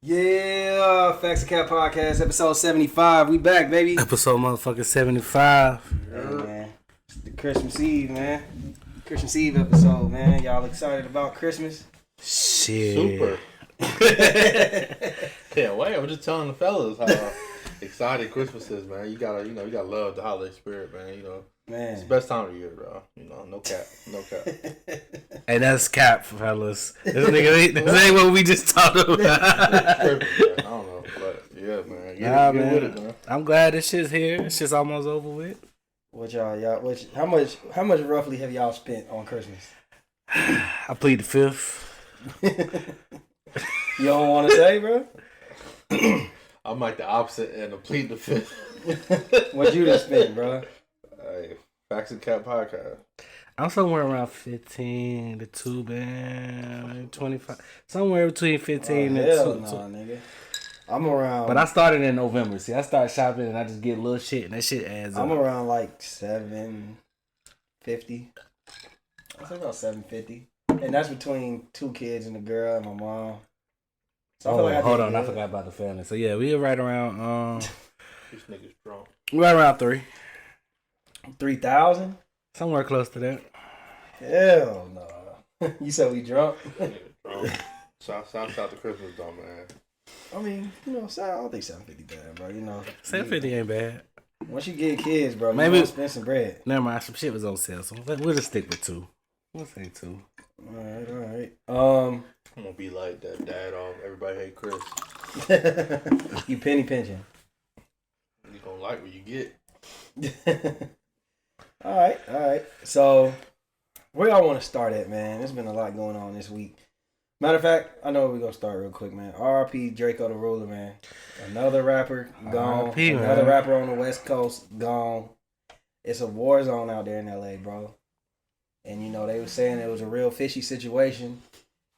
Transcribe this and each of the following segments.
Yeah, Facts and Cat Podcast, episode 75. We back, baby. Episode motherfucking 75. Hey, man. It's the Christmas Eve, man. Christmas Eve episode, man. Y'all excited about Christmas? Shit. Super. Can't wait. I'm just telling the fellas how excited Christmas is, man. You gotta love the holiday spirit, man. Man. It's the best time of the year, bro. No cap. Hey, that's cap, fellas. This ain't what we just talked about. Perfect, man. I don't know, but yeah, man. Get with it, man. I'm glad this shit's here. This shit's almost over with. What how much roughly have y'all spent on Christmas? I plead the fifth. You don't want to say, bro? I'm like the opposite and plead the fifth. What you done spent, bro? Hey, Facts and Cat Podcast. I'm somewhere around 15 to 2, man. 25. Somewhere between 15 and 2. Hell nah, nigga. I'm around. But I started in November. See, I started shopping and I just get little shit and that shit adds up. I'm around like $750. I think about $750. And that's between 2 kids and a girl and my mom. So I feel like hold on, I forgot about the family. So yeah, we were right around These niggas drunk. right around 3. 3,000? Somewhere close to that. Hell no. You said we drunk? Drunk. Shout out to Christmas though, man. I mean, I don't think 750 bad, bro. 750 ain't bad. Once you get kids, bro, Maybe you spend some bread. Never mind, some shit was on sale, so we'll just stick with 2. We'll say 2. All right. I'm gonna be like that dad off Everybody Hate Chris. You penny pinching. You gonna like what you get. All right. So, where y'all want to start at, man? There's been a lot going on this week. Matter of fact, I know where we're going to start real quick, man. R.I.P. Draco the Ruler, man. Another rapper gone. R.I.P., Another man. rapper on the West Coast gone. It's a war zone out there in L.A., bro. And, they were saying it was a real fishy situation.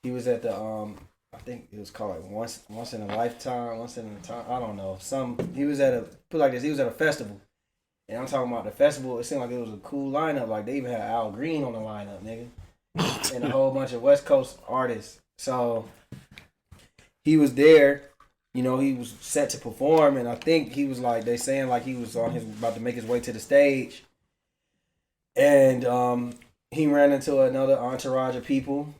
He was at the, I think it was called like once in a lifetime, once in a time. I don't know. He was at he was at a festival. And I'm talking about the festival. It seemed like it was a cool lineup. Like, they even had Al Green on the lineup, nigga. And a whole bunch of West Coast artists. So, he was there. He was set to perform. And I think he was like, they saying like he was about to make his way to the stage. And he ran into another entourage of people.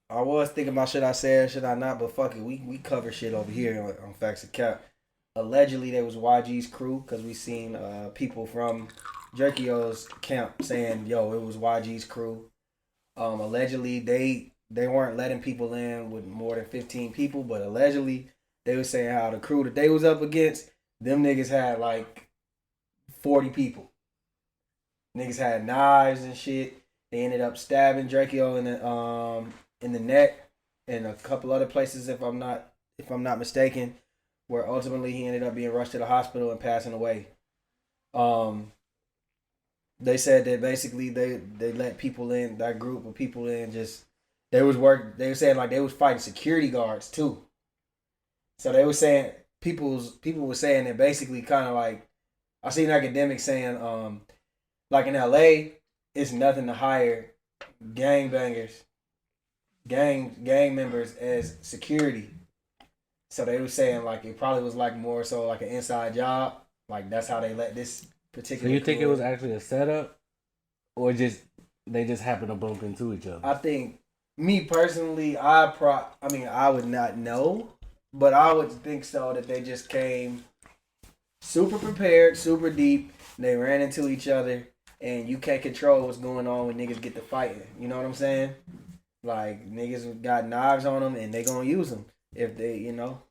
I was thinking about should I say it, should I not? But fuck it. We cover shit over here on Facts and Cap. Allegedly, there was YG's crew because we seen people from Draco's camp saying, "Yo, it was YG's crew." Allegedly, they weren't letting people in with more than 15 people, but allegedly, they were saying how the crew that they was up against, them niggas had like 40 people. Niggas had knives and shit. They ended up stabbing Draco in the neck and a couple other places, if I'm not mistaken. Where ultimately he ended up being rushed to the hospital and passing away. They said that basically they let people in, that group of people in, they were saying like they was fighting security guards too. So they were saying people were saying that basically kind of like, I seen academics saying like in LA it's nothing to hire gang members as security. So they were saying like it probably was like more so like an inside job. Like that's how they let this particular. So you think it was actually a setup, or they just happened to bump into each other? I think me personally, I would not know, but I would think so that they just came super prepared, super deep. They ran into each other, and you can't control what's going on when niggas get to fighting. You know what I'm saying? Like niggas got knives on them, and they gonna use them. If they,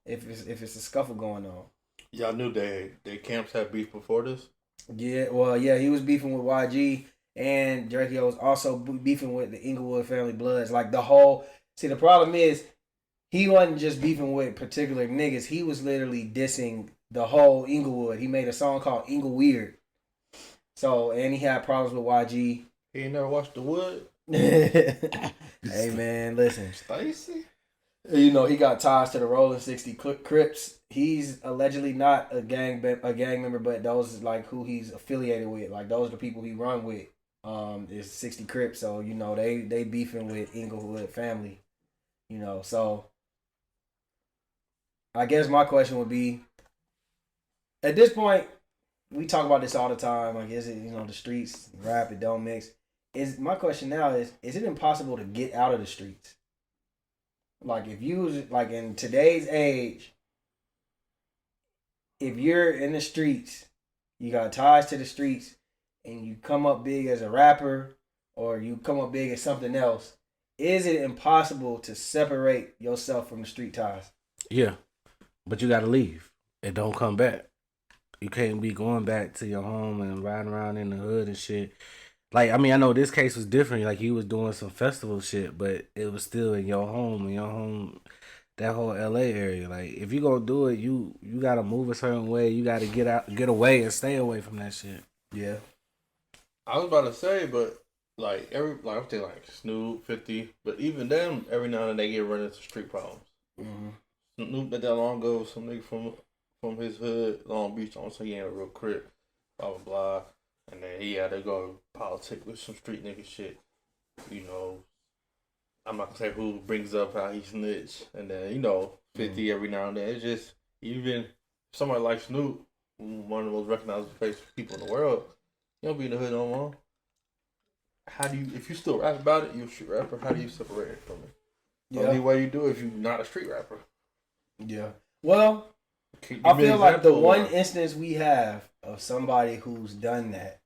if it's a scuffle going on. Y'all knew they camps had beef before this? Yeah, well, yeah, he was beefing with YG, and Draco was also beefing with the Inglewood family Bloods. Like the problem is, he wasn't just beefing with particular niggas. He was literally dissing the whole Inglewood. He made a song called Ingleweird. So, and he had problems with YG. He ain't never watched The Wood? Hey, man, listen. Stacy? He got ties to the Rolling 60 Crips. He's allegedly not a gang member, but those is like who he's affiliated with. Like those are the people he run with. Is 60 Crips, so they beefing with Inglewood family. So I guess my question would be, at this point, we talk about this all the time. Like, is it, the streets, rap, it don't mix. My question now is it impossible to get out of the streets? Like, if you, like, in today's age, if you're in the streets, you got ties to the streets, and you come up big as a rapper, or you come up big as something else, is it impossible to separate yourself from the street ties? Yeah, but you gotta leave and don't come back. You can't be going back to your home and riding around in the hood and shit. Like, I mean, I know this case was different. Like, you was doing some festival shit, but it was still in your home, that whole LA area. Like, if you gonna do it, you gotta move a certain way. You gotta get away and stay away from that shit. Yeah. I was about to say, but I'm thinking like Snoop, 50, but even them, every now and then they get run into street problems. Mm-hmm. Snoop not that long ago, some nigga from his hood, Long Beach, on so he ain't a real crip, blah blah blah, and then he had to go politic with some street nigga shit. I'm not gonna say who brings up how he snitched, and then 50 every now and then. It's just even somebody like Snoop, one of the most recognizable famous people in the world, you don't be in the hood no more. How do you, if you still rap about it, you're a street rapper. How do you separate it from it? The only way you do it if you're not a street rapper. Yeah. Well, I feel like the one instance we have of somebody who's done that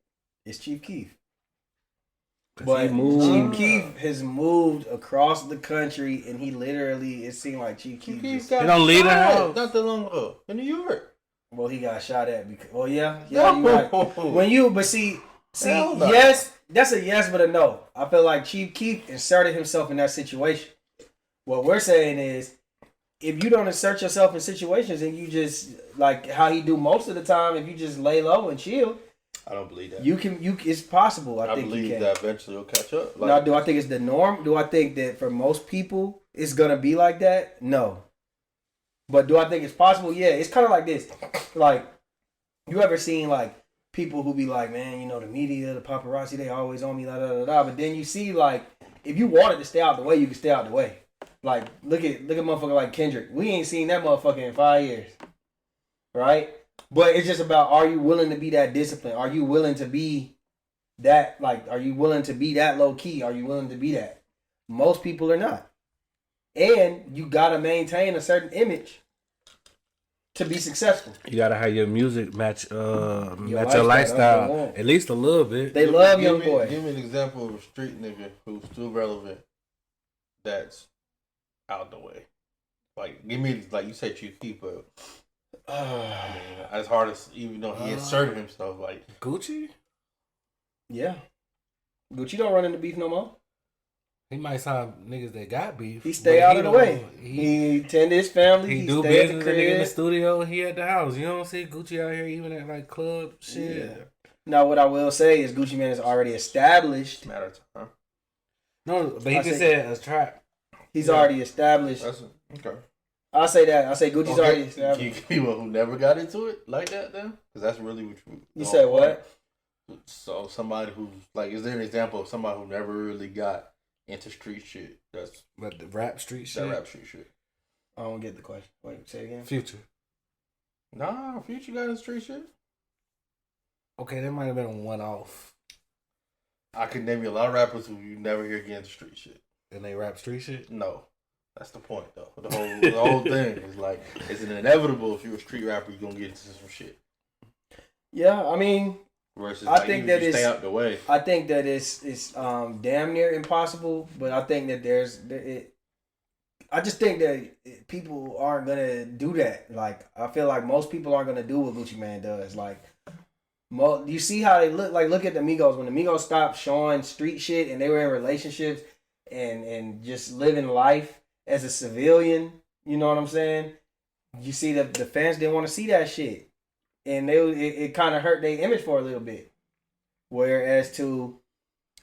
is Chief Keef. But Chief Keef has moved across the country, and he literally, it seemed like Chief Keef just... He don't leave the house. Not that long ago. In New York. Well, he got shot at because... Well, yeah, you're right. But see, yes, that's a yes, but a no. I feel like Chief Keef inserted himself in that situation. What we're saying is, if you don't insert yourself in situations and you just, like how he do most of the time, if you just lay low and chill... I don't believe that. It's possible. I think believe that eventually you'll catch up. Now, do I think it's the norm? Do I think that for most people it's gonna be like that? No. But do I think it's possible? Yeah. It's kind of like this. Like, you ever seen like people who be like, man, the media, the paparazzi, they always on me, da da da da. But then you see like, if you wanted to stay out the way, you can stay out the way. Like, look at motherfucker like Kendrick. We ain't seen that motherfucker in 5 years, right? But it's just about, are you willing to be that disciplined? Are you willing to be that, like, are you willing to be that low key? Are you willing to be that? Most people are not. And you got to maintain a certain image to be successful. You got to have your music match your lifestyle at least a little bit. They love Young Boy. Give me an example of a street nigga who's still relevant that's out the way. Like, give me, like you say, Chief Keef, but... I mean, as hard as, even though he inserted himself, like Gucci. Yeah, Gucci don't run into beef no more. He might sign niggas that got beef. He stay out of the way. He tend his family. He do business. The nigga in the studio. He at the house. You don't see Gucci out here even at like club shit. Yeah. Now, what I will say is Gucci Mane is already established. Matter of time. No, but he just said a trap. He's already established. Okay. I'll say that. I'll say Gucci's already established. Can you give people who never got into it like that then? Because that's really what you say. What? So somebody who's like, is there an example of somebody who never really got into street shit? That's but the rap street shit. That rap street shit. I don't get the question. Wait, say it again. Future. Nah, Future got into street shit. Okay, that might have been a one-off. I could name you a lot of rappers who you never hear get into street shit. And they rap street shit? No. That's the point, though. The whole thing is like, it's inevitable if you're a street rapper, you're gonna get into some shit. Yeah, I mean, versus I think that stay out the way. I think that it's damn near impossible, but I think that I just think that people aren't gonna do that. Like, I feel like most people aren't gonna do what Gucci Mane does. Like, you see how they look? Like, look at the Migos. When the Migos stopped showing street shit and they were in relationships and just living life as a civilian, you know what I'm saying? You see the fans didn't want to see that shit, and it kind of hurt their image for a little bit. Whereas it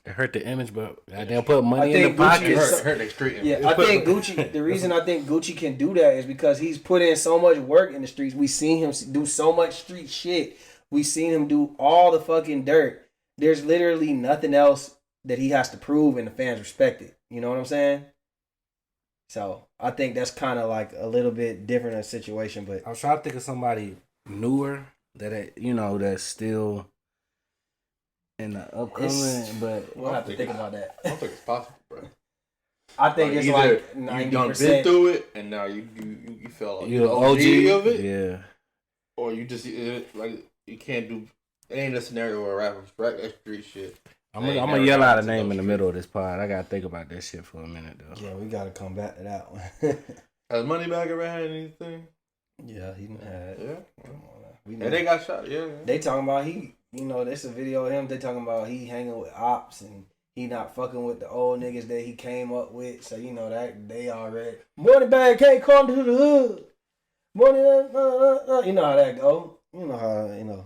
hurt the image, but they put money in the pocket. Hurt their street image. Yeah, I think Gucci. The reason I think Gucci can do that is because he's put in so much work in the streets. We seen him do so much street shit. We seen him do all the fucking dirt. There's literally nothing else that he has to prove, and the fans respect it. You know what I'm saying? So I think that's kind of like a little bit different a situation, but I was trying to think of somebody newer that's still in the upcoming, but we'll have to think about that. I don't think it's possible, bro. I think it's like 90%. You done been through it, and now you feel like you're the OG of it, yeah. Or you just like you can't do. It ain't a scenario where rappers rap that street shit. I'm gonna yell out a name in the middle of this pod. I gotta think about that shit for a minute though. Yeah, we gotta come back to that one. Has Moneybagg ever had anything? Yeah, he done had. Yeah. We And they got shot. Yeah. They talking about there's a video of him. They talking about he hanging with ops and he not fucking with the old niggas that he came up with. So that they already Moneybagg can't come to the hood. Money, you know how that go. You know how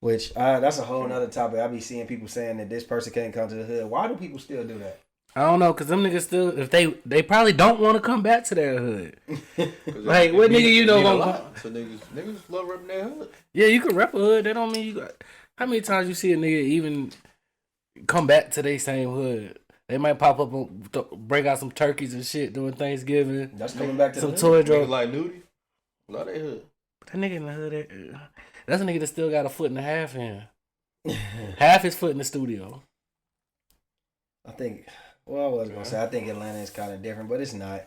Which that's a whole nother topic. I be seeing people saying that this person can't come to the hood. Why do people still do that? I don't know, cause them niggas still, if they probably don't want to come back to their hood. Like what nigga gonna? So niggas love repping their hood. Yeah, you can rep a hood. That don't mean you got. How many times you see a nigga even come back to their same hood? They might pop up and bring out some turkeys and shit during Thanksgiving. That's coming back to some the toy drugs. Like Nudie, love their hood. But that nigga in the hood, that's a nigga that still got a foot and a half in. Half his foot in the studio. I think. Well, I was gonna say I think Atlanta is kind of different, but it's not.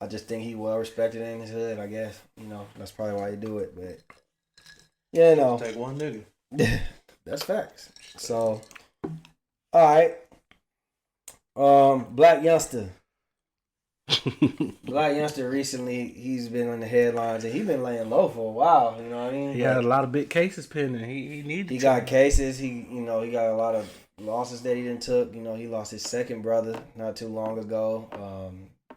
I just think he well respected in his hood. I guess that's probably why he do it. But yeah, no. Take one nigga. That's facts. So, all right. Black Youngster. Black Youngster recently, he's been on the headlines and he's been laying low for a while. You know what I mean? He had a lot of big cases pending. He needed. He got cases. He got a lot of losses that he done took. He lost his second brother not too long ago.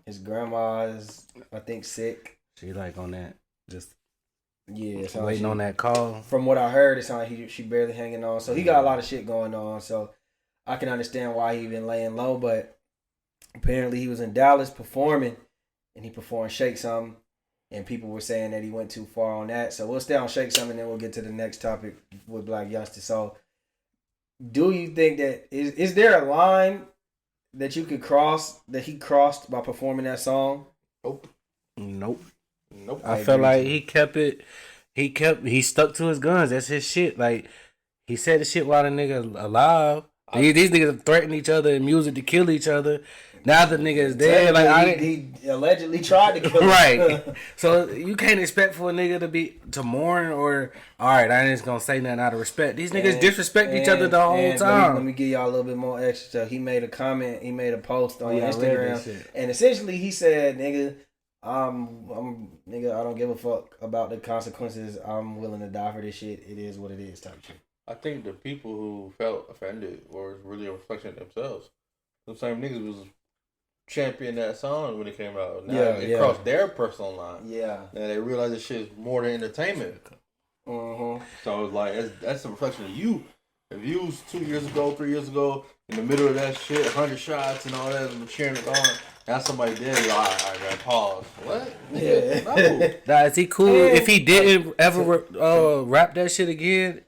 His grandma is, I think, sick. She like on that, just waiting on that call. From what I heard, it sounds like she barely hanging on. So he got a lot of shit going on. So I can understand why he been laying low. But apparently he was in Dallas performing, and he performed Shake Something, and people were saying that he went too far on that. So we'll stay on Shake Something, and then we'll get to the next topic with Black Youngster. So do you think that is there a line that you could cross that he crossed by performing that song? Nope. I felt like he kept it. He stuck to his guns. That's his shit. Like he said the shit while the nigga alive. These niggas threaten each other in music to kill each other. Now the nigga is dead. Like he allegedly tried to kill him. Right. So you can't expect for a nigga to mourn or all right. I ain't just gonna say nothing out of respect. These niggas disrespect each other the whole time. Let me give y'all a little bit more extra. He made a comment. He made a post on Instagram, and essentially he said, "Nigga, nigga, I don't give a fuck about the consequences. I'm willing to die for this shit. It is what it is." Type shit. I think the people who felt offended were really a reflection of themselves. Those same niggas was championing that song when it came out. Now it crossed their personal line. Yeah. Now they realize this shit is more than entertainment. Mm-hmm. So it's like that's a reflection of you. If you was 2 years ago, 3 years ago, in the middle of that shit, 100 shots and all that, and cheering it on, now somebody dead, like, all right, I gotta pause. What? Yeah. No. Is he cool? If he didn't ever rap that shit again,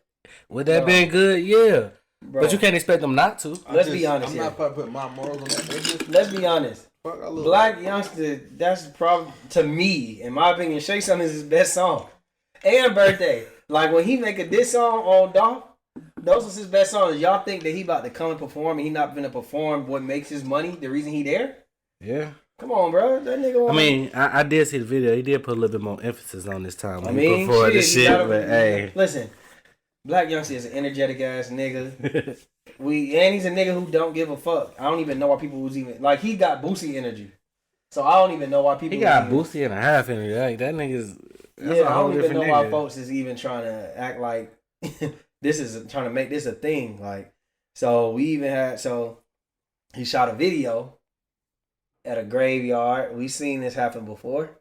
would that been good? Yeah. Bro. But you can't expect them not to. Let's be honest. I'm not probably putting my morals on that. Let's be honest. Black Youngster, that's probably, to me, in my opinion, Shake Something is his best song. And Birthday. Like when he make a diss song on Dolph, those are his best songs. Y'all think that he about to come and perform and he not gonna perform what makes his money, the reason he there? Yeah. Come on, bro. That nigga I did see the video. He did put a little bit more emphasis on this time. Before this shit, but hey. Listen. Black Youngster is an energetic ass nigga. And he's a nigga who don't give a fuck. I don't even know why people was even like he got Boosie energy. So I don't even know why people. He got Boosie and a half energy. Like that nigga's. I don't even know why folks is even trying to act like this is trying to make this a thing. Like so he shot a video at a graveyard. We've seen this happen before.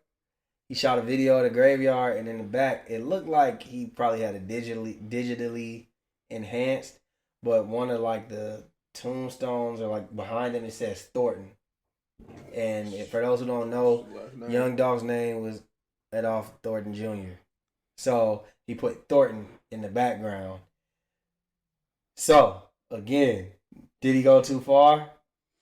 He shot a video at a graveyard, and in the back, it looked like he probably had a digitally enhanced, but one of like the tombstones or like behind him it says Thornton. And for those who don't know, Young Dog's name was Adolph Thornton Jr. So he put Thornton in the background. So again, did he go too far?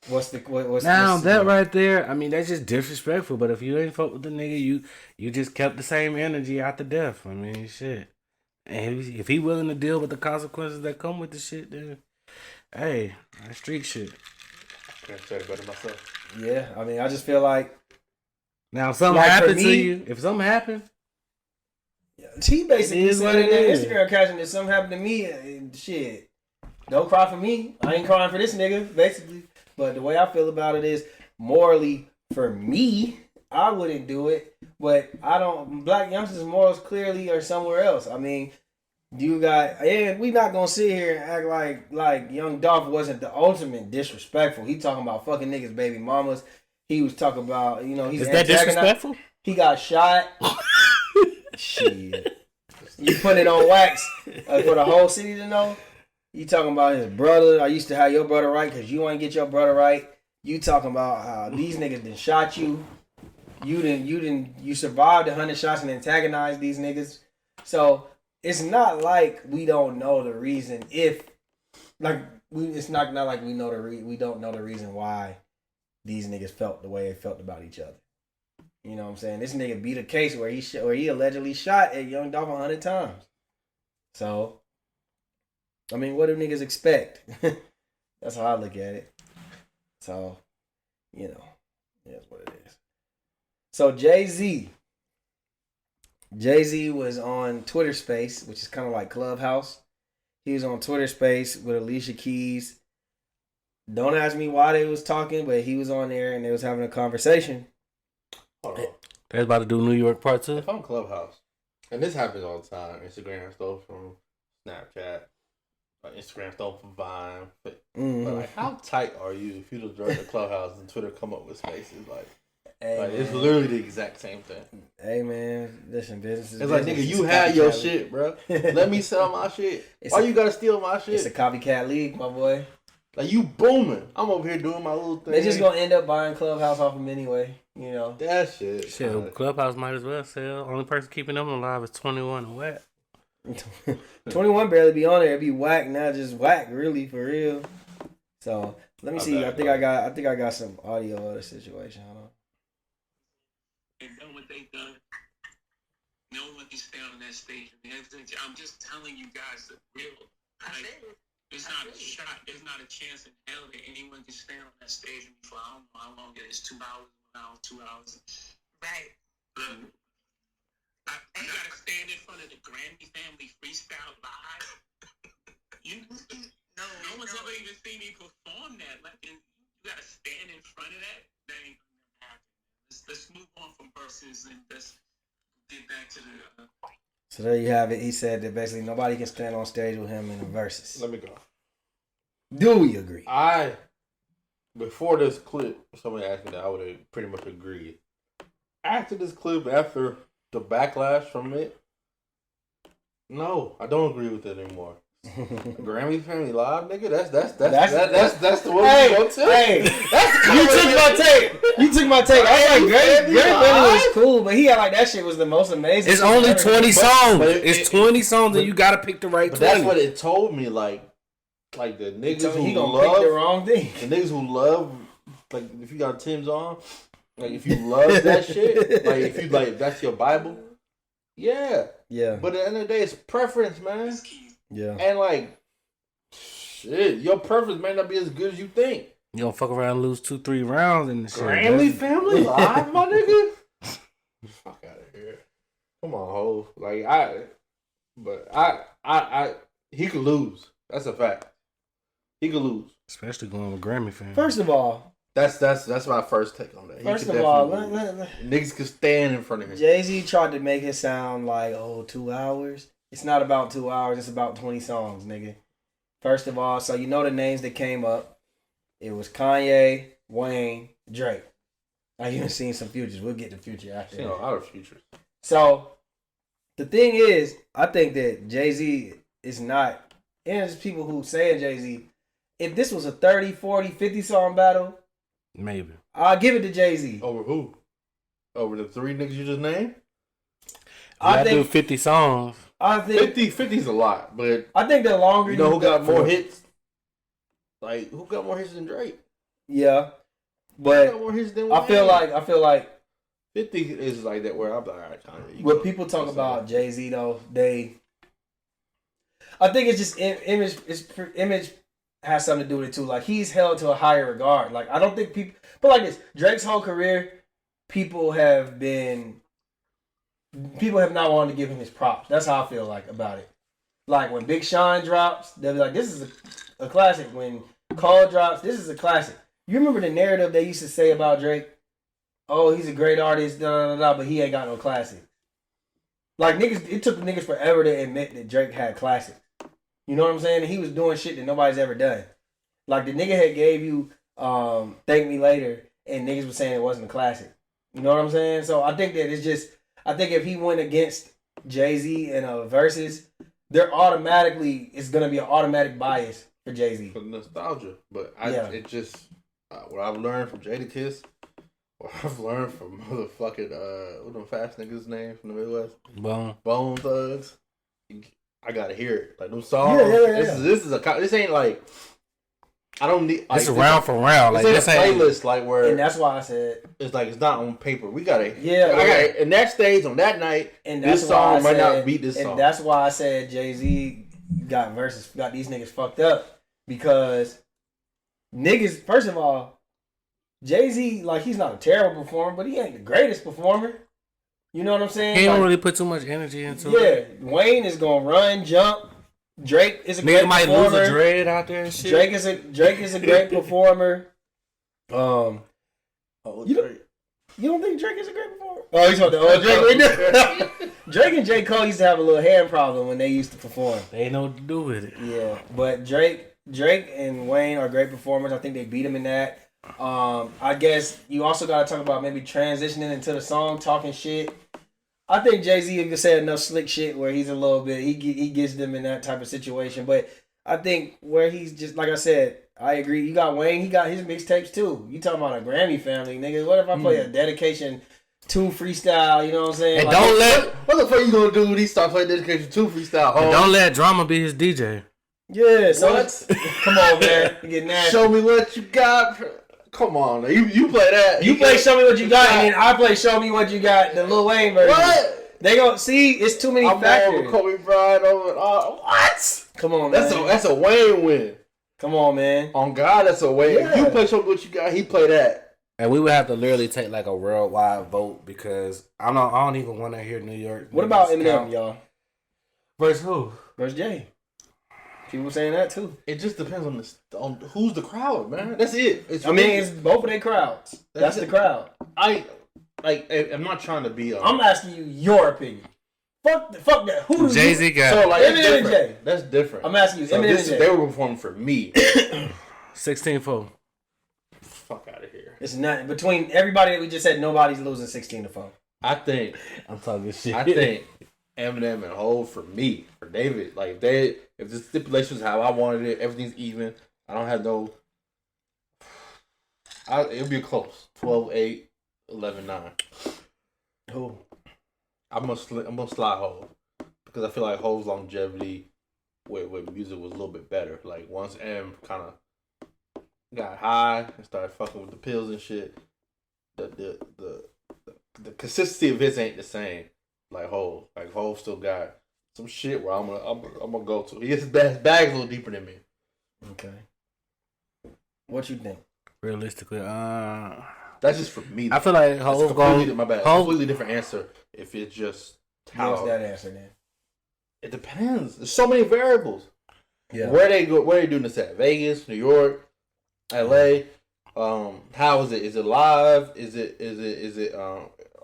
What's Now what's that right there, I mean that's just disrespectful. But if you ain't fuck with the nigga, you just kept the same energy after death. I mean, shit. And if he willing to deal with the consequences that come with the shit, then hey, that's street shit. I can't say it better myself. Yeah, I mean, I just feel like Now, if something Like, for happened to me- you, if something happened, he basically It is said what in it that is. Instagram caption that something happened to me. Shit, don't cry for me. I ain't crying for this nigga, basically. But the way I feel about it is, morally, for me, I wouldn't do it. But I don't. Black youngsters' morals clearly are somewhere else. I mean, you got, and we not gonna sit here and act like Young Dolph wasn't the ultimate disrespectful. He talking about fucking niggas, baby mamas. He was talking about, you know, he's is that antagonized- disrespectful? He got shot. Shit. You put it on wax for the whole city to know. You talking about his brother. I used to have your brother right because you ain't get your brother right. You talking about how these niggas done shot you. You survived 100 shots and antagonized these niggas. So it's not like we don't know the reason it's not like we know we don't know the reason why these niggas felt the way they felt about each other. You know what I'm saying? This nigga beat a case where he allegedly shot at Young Dolph 100 times. So, I mean, what do niggas expect? That's how I look at it. So, you know, that's what it is. So JayZ was on Twitter Space, which is kind of like Clubhouse. He was on Twitter Space with Alicia Keys. Don't ask me why they was talking, but he was on there and they was having a conversation. Hold on. They're about to do New York Part 2. If I'm Clubhouse, and this happens all the time, Instagram stole from Snapchat, Instagram stole from Vine. But like, how tight are you if you just join the Clubhouse and Twitter come up with spaces? Like it's literally the exact same thing. Hey man, listen, business is It's business. like, nigga, It's you a had your copycat shit, bro. Let me sell my shit. It's Why a- you gotta steal my league. It's a shit? copycat league, my boy. Like, you booming. I'm over here doing my little thing. They just gonna end up buying Clubhouse off him anyway, you know. That shit. Shit, Clubhouse might as well sell. Only person keeping them alive is 21 and Whack. 21 barely be on there. It be whack, not just whack, really, for real. So let me My see. bad, I think I got some audio of the situation. Hold on. And know what they done. No one can stay on that stage. I'm just telling you guys the real. Like, it's not a shot. There's not a chance in hell that anyone can stand on that stage with me for I don't know how long it is. 2 hours, 1 hour, 2 hours. Right. Look, I gotta stand in front of the Grammy family freestyle live. No one's ever even seen me perform that. Like, you gotta stand in front of that. That ain't gonna happen. Let's move on from verses and let's get back to the. So there you have it. He said that basically nobody can stand on stage with him in the verses. Let me go. Do we agree? Before this clip, somebody asked me that, I would have pretty much agreed. After this clip, after the backlash from it, no, I don't agree with it anymore. Grammy Family Live, nigga. That's the one Hey, we go to. hey, That's you took my tape. You took my tape. I was like, Grammy was cool, but he had like that shit was the most amazing. It's shit only ever. 20 songs. but It's 20 songs and you gotta pick the right But 20. that's what it told me. Like the niggas So he who gonna pick the love wrong thing. the niggas who love, like, if you got Tim's on, like, if you love that shit, like, if you like that's your Bible, yeah. Yeah, But at the end of the day, it's preference, man. yeah. And like, shit, your preference may not be as good as you think. You gonna fuck around and lose 2-3 rounds and shit. Grammy Family Live, my nigga. Fuck out of here. Come on, ho. Like, he could lose. That's a fact. He could lose. Especially going with Grammy fans. First of all, That's my first take on that. He First could of all, definitely lose. Niggas could stand in front of him. JayZ tried to make it sound like 2 hours. It's not about 2 hours. It's about 20 songs, nigga. First of all, so you know the names that came up. It was Kanye, Wayne, Drake. I even seen some futures. We'll get to future after. You know, out of futures. So the thing is, I think that JayZ is not. And there's people who saying JayZ. If this was a 30, 40, 50 song battle, Maybe. I'll give it to JayZ. Over who? Over the 3 niggas you just named? I do 50 songs. I think 50 is a lot, but the longer you know who got go- more hits? Like, who got more hits than Drake? Yeah, but I feel like 50 is like that where I'm like, all right, Kanye. When people talk about JayZ though, I think it's just image. Image has something to do with it too. Like he's held to a higher regard. Like I don't think people, but like this, Drake's whole career, people have not wanted to give him his props. That's how I feel like about it. Like when Big Sean drops, they'll be like, "This is a classic." When Cole drops, "This is a classic." You remember the narrative they used to say about Drake? Oh, he's a great artist, but he ain't got no classics. Like niggas, it took niggas forever to admit that Drake had classics. You know what I'm saying? He was doing shit that nobody's ever done. Like the nigga had gave you "Thank Me Later" and niggas was saying it wasn't a classic. You know what I'm saying? So I think that I think if he went against JayZ in a versus, it's gonna be an automatic bias for JayZ. For nostalgia, but it just what I've learned from Jadakiss, what I've learned from motherfucking what them fast niggas' name from the Midwest, Bone Thugs. I gotta hear it. Like them songs. Yeah. This ain't like I don't need. Like, it's round for round. Like this ain't a playlist. Like where, and that's why I said it's like it's not on paper. We gotta. Yeah. I got in that stage on that night. And that's this song might not beat this song. And that's why I said JayZ got these niggas fucked up because niggas. First of all, JayZ like he's not a terrible performer, but he ain't the greatest performer. You know what I'm saying? He don't really put too much energy into it. Yeah, Wayne is gonna run, jump. Drake is a great might performer. Lose a dread out there and shit. Drake is a great performer. You don't think Drake is a great performer? Oh, he's talking about Drake. Drake and J. Cole used to have a little hand problem when they used to perform. They know what to do with it. Yeah, but Drake and Wayne are great performers. I think they beat him in that. I guess you also got to talk about maybe transitioning into the song, talking shit. I think JayZ can say enough slick shit where he's a little bit, he gets them in that type of situation. But I think where he's just, like I said, I agree. You got Wayne, he got his mixtapes too. You talking about a Grammy family, nigga. What if I play a Dedication 2 freestyle, you know what I'm saying? And like, don't let... What the fuck you gonna do when he start playing Dedication 2 freestyle? And don't let Drama be his DJ. Yeah, so come on, man. You get nasty. Show me what you got. Come on, you play that. You play Show Me What You Got, and then I play Show Me What You Got, the Lil Wayne version. What? They gonna see, it's too many factors. Over Kobe Bryant over what? Come on, man. That's a Wayne win. Come on, man. On God, that's a Wayne. Yeah. If you play Show Me What You Got, he play that. And we would have to literally take like a worldwide vote because I don't even want to hear New York. What about Eminem, y'all? Versus who? Versus Jay. People saying that too. It just depends on who's the crowd, man. That's it. It's both of their crowds. That's the crowd. I'm not trying to be. I'm asking you your opinion. Fuck that. Who do JayZ got? So like Eminem and Jay. That's different. I'm asking you. So Eminem and Jay. They were performing for me. 16-4. Fuck out of here. It's not between everybody that we just said. Nobody's losing 16-4. I think I'm talking shit. I think Eminem and Hov for me, for David, like if the stipulations how I wanted it, everything's even. I don't have no. It'll be close. 12-8, 11-9. Who? I'm gonna slide Hov because I feel like Hov's longevity with music was a little bit better. Like once M kind of got high and started fucking with the pills and shit, the consistency of his ain't the same. Like Hov still got some shit where I'm gonna go to. His bag's a little deeper than me. Okay. What you think? Realistically, that's just for me. I feel like Hov completely different answer. If it's just what's that answer then? It depends. There's so many variables. Yeah. Where they doing this at? Vegas, New York, LA. How is it? Is it live? Is it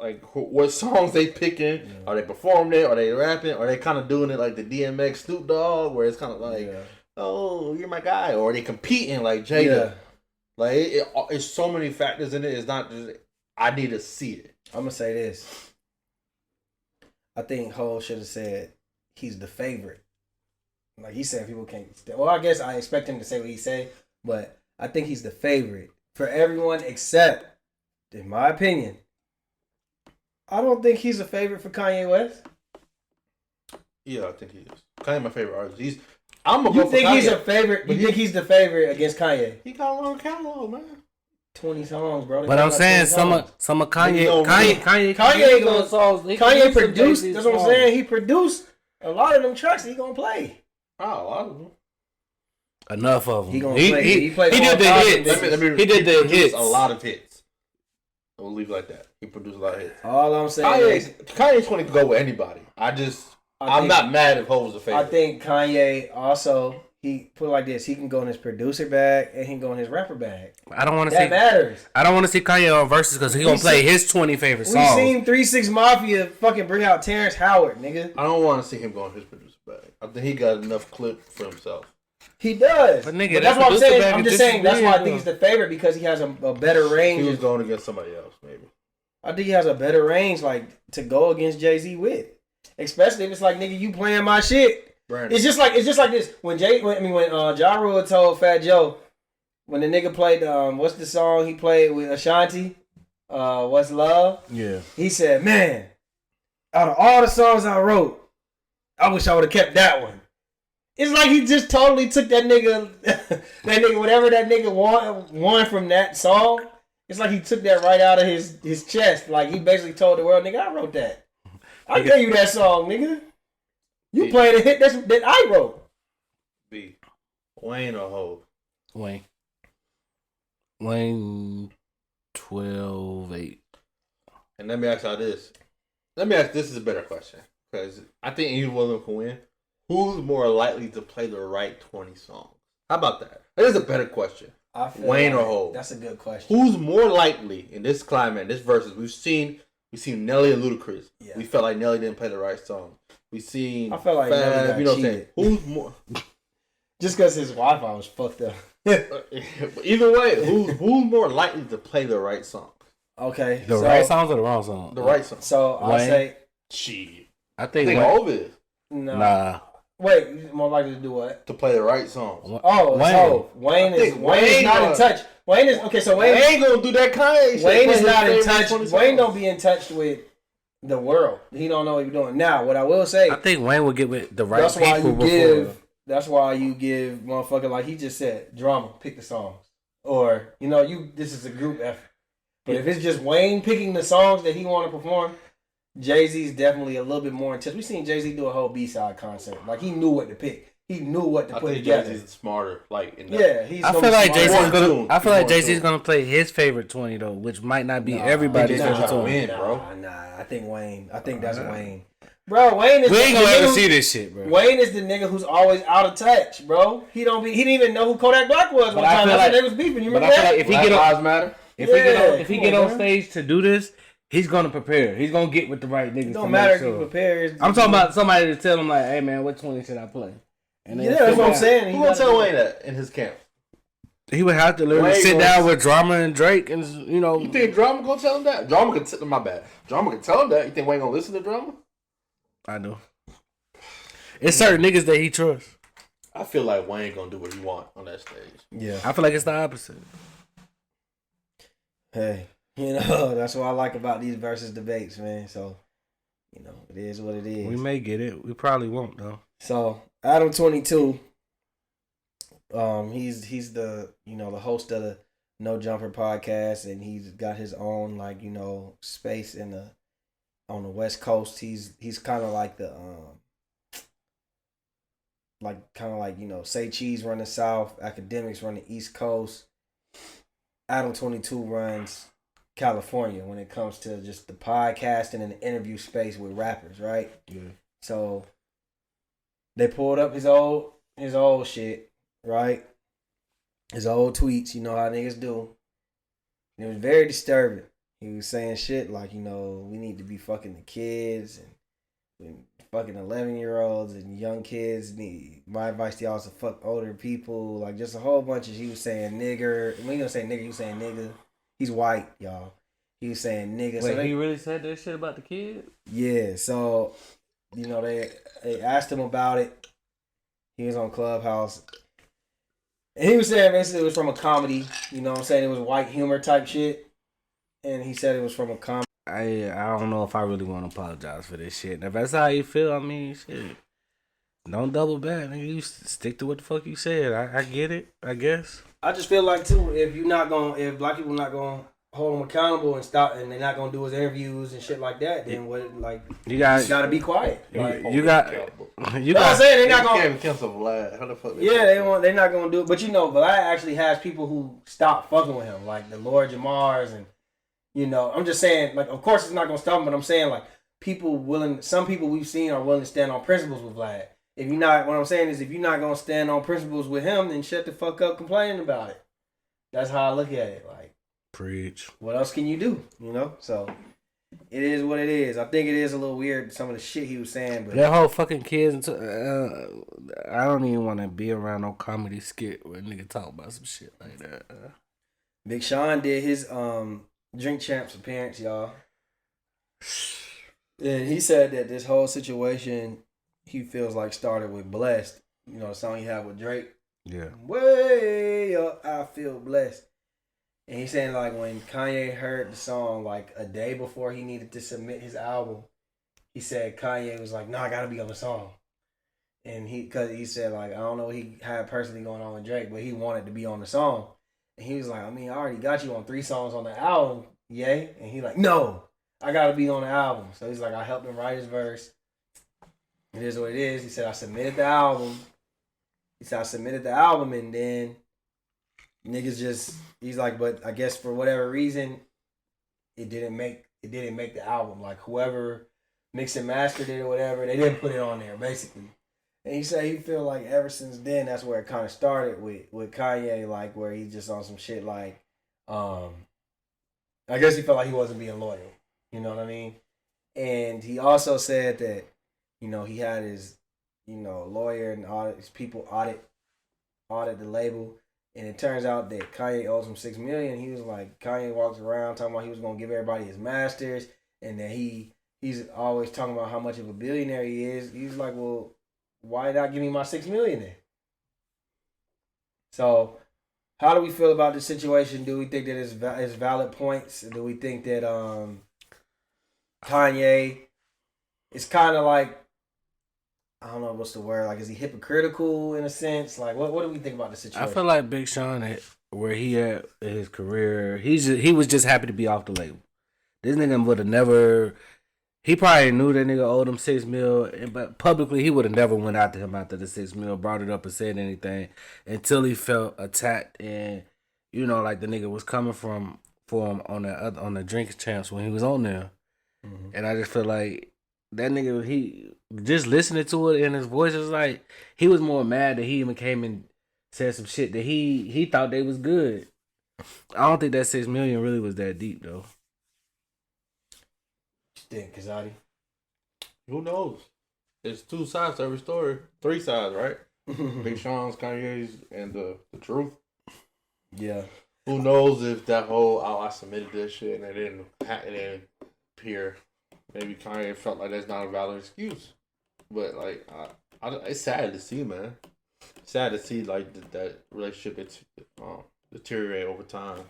like what songs they picking? Yeah. Are they performing it? Are they rapping? Are they kind of doing it like the DMX Snoop Dogg, where it's kind of like, oh, you're my guy, or are they competing like Jada? Yeah. Like it's so many factors in it. It's not just I need to see it. I'm gonna say this. I think Hov should have said he's the favorite. Like he said, people can't. Well, I guess I expect him to say what he said, but I think he's the favorite for everyone except, in my opinion, I don't think he's a favorite for Kanye West. Yeah, I think he is. Kanye my favorite artist. He's a favorite? You think he's the favorite against Kanye? He got a long catalog, man. 20 songs, bro. But I'm saying some of Kanye Kanye gonna songs. Kanye produced. That's what I'm saying. He produced a lot of them tracks. He gonna play. Oh, a lot of them. Enough of them. He gonna play. He played. He did the hits. He did the hits. A lot of hits. We'll leave it like that. He produced a lot of hits. All I'm saying Kanye's 20 could go with anybody. I'm not mad if Ho was a favorite. I think Kanye also, he put it like this: he can go in his producer bag and he can go in his rapper bag. I don't want to that see. Matters. I don't want to see Kanye on verses because he gonna play his 20 favorite songs. We seen 3 6 Mafia fucking bring out Terrence Howard, nigga. I don't want to see him go in his producer bag. I think he got enough clip for himself. He does. But nigga, but that's what I'm saying. I'm just saying that's why I think weird, he's the favorite because he has a better range. He was going against somebody else, maybe. I think he has a better range, like to go against JayZ with, especially if it's like, nigga, you playing my shit. Brandon. It's just like this. When Ja Rule told Fat Joe, when the nigga played what's the song he played with Ashanti, What's Love? Yeah. He said, man, out of all the songs I wrote, I wish I would have kept that one. It's like he just totally took that nigga, whatever that nigga won from that song. It's like he took that right out of his chest. Like he basically told the world, nigga, I wrote that. I gave you that song, nigga. You played a hit that I wrote. B. Wayne or Ho? Wayne 12-8. And let me ask y'all this. This is a better question. Because I think either one of them can win. Who's more likely to play the right 20 songs? How about that? That is a better question. Wayne or Ho? That's a good question. Who's more likely in this climate, this versus? We've seen Nelly and Ludacris. Yeah. We felt like Nelly didn't play the right song. We seen. I felt like Nelly got cheated. Who's more? Just because his Wi-Fi was fucked up. Either way, who's more likely to play the right song? Okay, the right songs or the wrong song? The right song. So I say, shit. I think Hov is. Nah. Wait, more likely to do what? To play the right song. Oh, Wayne is not in touch. Wayne is okay. So Wayne ain't gonna do that Kanye shit. Wayne is not in touch. Wayne don't be in touch with the world. He don't know what he's doing. Now, what I will say, I think Wayne will get with the right people. That's why you give motherfucker, like he just said, drama, pick the songs. Or, this is a group effort. But if it's just Wayne picking the songs that he want to perform, JayZ's definitely a little bit more intense. We seen JayZ do a whole B-side concert. Like he knew what to pick. He knew what to put together. JayZ's smarter. I feel like JayZ's gonna play his favorite 20 though, which might not be everybody's favorite 20. Bro. I think Wayne. I think that's Wayne. Bro, Wayne is. We ain't gonna ever see this shit, bro. Wayne is the nigga who's always out of touch, bro. He didn't even know who Kodak Black was one time. That's when they was beefing. You remember that? Like if he get on stage to do this, he's gonna prepare. He's gonna get with the right niggas. It don't matter if he prepares. I'm talking about somebody to tell him like, hey man, what 20 should I play? And that's what I'm saying. Who gonna tell Wayne that in his camp? He would have to literally sit down with Drama and Drake, and You think Drama gonna tell him that? Drama can tell him that. You think Wayne gonna listen to Drama? I do. It's certain niggas that he trusts. I feel like Wayne gonna do what he want on that stage. Yeah, I feel like it's the opposite. Hey, that's what I like about these versus debates, man. So, it is what it is. We may get it. We probably won't though. So Adam 22. He's the the host of the No Jumper podcast, and he's got his own space on the West Coast. He's kind of like the Say Cheese run the South, Academics run the East Coast. Adam 22 runs California when it comes to just the podcasting and the interview space with rappers, right? Yeah. So they pulled up his old shit, right? His old tweets, you know how niggas do. And it was very disturbing. He was saying shit like, we need to be fucking the kids and fucking 11-year-olds and young kids. My advice to y'all is to fuck older people. Like, just a whole bunch of, he was saying nigger. When he gonna say nigger, he was saying nigga. He's white, y'all. He was saying nigga. Wait, so he really said that shit about the kid? Yeah, so, they asked him about it. He was on Clubhouse. And he was saying basically it was from a comedy. You know what I'm saying? It was white humor type shit. And he said it was from a comedy. I don't know if I really want to apologize for this shit. If that's how you feel, I mean, shit. Don't double back, nigga. You stick to what the fuck you said. I get it, I guess. I just feel like too, if black people not gonna hold him accountable and stop, and they're not gonna do his interviews and shit like that, then what? Like you gotta be quiet. Like, you got. I'm saying they're not gonna cancel Vlad. How the fuck? They're not gonna do it. But Vlad actually has people who stop fucking with him, like the Lord Jamars, and I'm just saying, like, of course it's not gonna stop him, but I'm saying like some people we've seen are willing to stand on principles with Vlad. What I'm saying is if you're not gonna stand on principles with him, then shut the fuck up complaining about it. That's how I look at it. Like, preach. What else can you do? So it is what it is. I think it is a little weird some of the shit he was saying, but that whole fucking kids. I don't even want to be around no comedy skit where a nigga talk about some shit like that. Big Sean did his Drink Champs appearance, y'all, and he said that this whole situation he feels like started with Blessed. The song he had with Drake. Yeah. Way up, I feel blessed. And he's saying like when Kanye heard the song like a day before he needed to submit his album, he said Kanye was like, "No, I gotta be on the song." And because he said like I don't know what he had personally going on with Drake, but he wanted to be on the song. And he was like, I mean, I already got you on 3 songs on the album, yay. And he like, no, I gotta be on the album. So he's like, I helped him write his verse. It is what it is. He said I submitted the album. And then niggas he's like, but I guess for whatever reason, it didn't make the album. Like whoever mixed and mastered it or whatever, they didn't put it on there, basically. And he said he feel like ever since then, that's where it kind of started with Kanye, like where he's just on some shit like, I guess he felt like he wasn't being loyal. You know what I mean? And he also said that, he had his, lawyer and his people audit the label. And it turns out that Kanye owes him $6 million. He was like, Kanye walks around talking about he was gonna give everybody his masters, and that he's always talking about how much of a billionaire he is. He's like, well, why not give me my $6 million then? So, how do we feel about this situation? Do we think that it's valid points? Do we think that Kanye is kind of like, I don't know what's the word, like is he hypocritical in a sense? Like what do we think about the situation? I feel like Big Sean where he at in his career, he was just happy to be off the label. This nigga would have never. He probably knew that nigga owed him $6 million, but publicly he would have never went after him after the $6 million, brought it up and said anything until he felt attacked and like the nigga was coming for him on the Drink Champs when he was on there, and I just feel like that nigga he just listening to it and his voice is like he was more mad that he even came and said some shit that he thought they was good. I don't think that $6 million really was that deep though. Think, Kazadi? Who knows? There's 2 sides to every story. 3 sides, right? Big Sean's, Kanye's, and the truth. Yeah. Who knows if that whole I submitted this shit and it didn't appear. Maybe Kanye felt like that's not a valid excuse. But like, it's sad to see, man. Sad to see like that relationship deteriorate over time.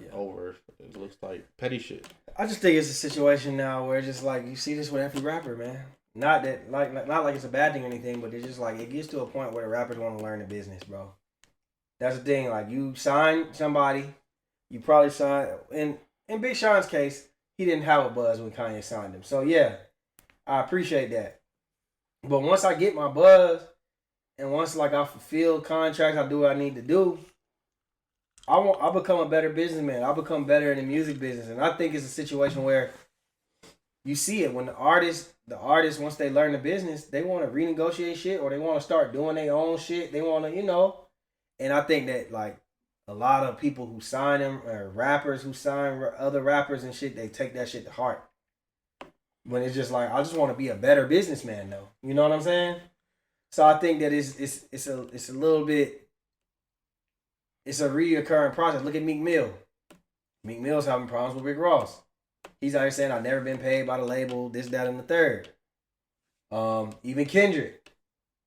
Yeah. Over it looks like petty shit. I just think it's a situation now where it's just like you see this with every rapper, man. Not like it's a bad thing or anything, but it's just like it gets to a point where the rappers want to learn the business, bro. That's the thing. Like you sign somebody, you probably sign. In Big Sean's case, he didn't have a buzz when Kanye signed him. So yeah, I appreciate that. But once I get my buzz, and once like I fulfill contracts, I do what I need to do. I become a better businessman. I become better in the music business, and I think it's a situation where you see it when the artists once they learn the business, they want to renegotiate shit or they want to start doing their own shit. They want to, and I think that like a lot of people who sign them or rappers who sign other rappers and shit, they take that shit to heart. When it's just like I just want to be a better businessman, though. You know what I'm saying? So I think that it's a little bit. It's a reoccurring process. Look at Meek Mill. Meek Mill's having problems with Rick Ross. He's out here saying, I've never been paid by the label, this, that, and the third. Even Kendrick.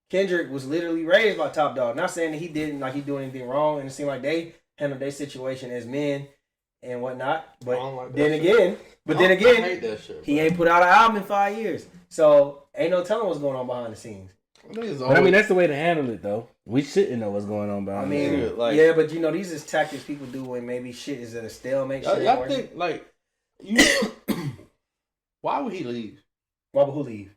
Kendrick was literally raised by Top Dog. Not saying that he didn't, like he doing anything wrong, and it seemed like they handled their situation as men and whatnot. But then again, he ain't put out an album in 5 years. So ain't no telling what's going on behind the scenes. But I mean, that's the way to handle it, though. We shouldn't know what's going on behind I mean, the scenes. yeah, but you know, these is tactics people do when maybe shit is at a stalemate. Y'all think like you? Why would he leave? Why would who leave?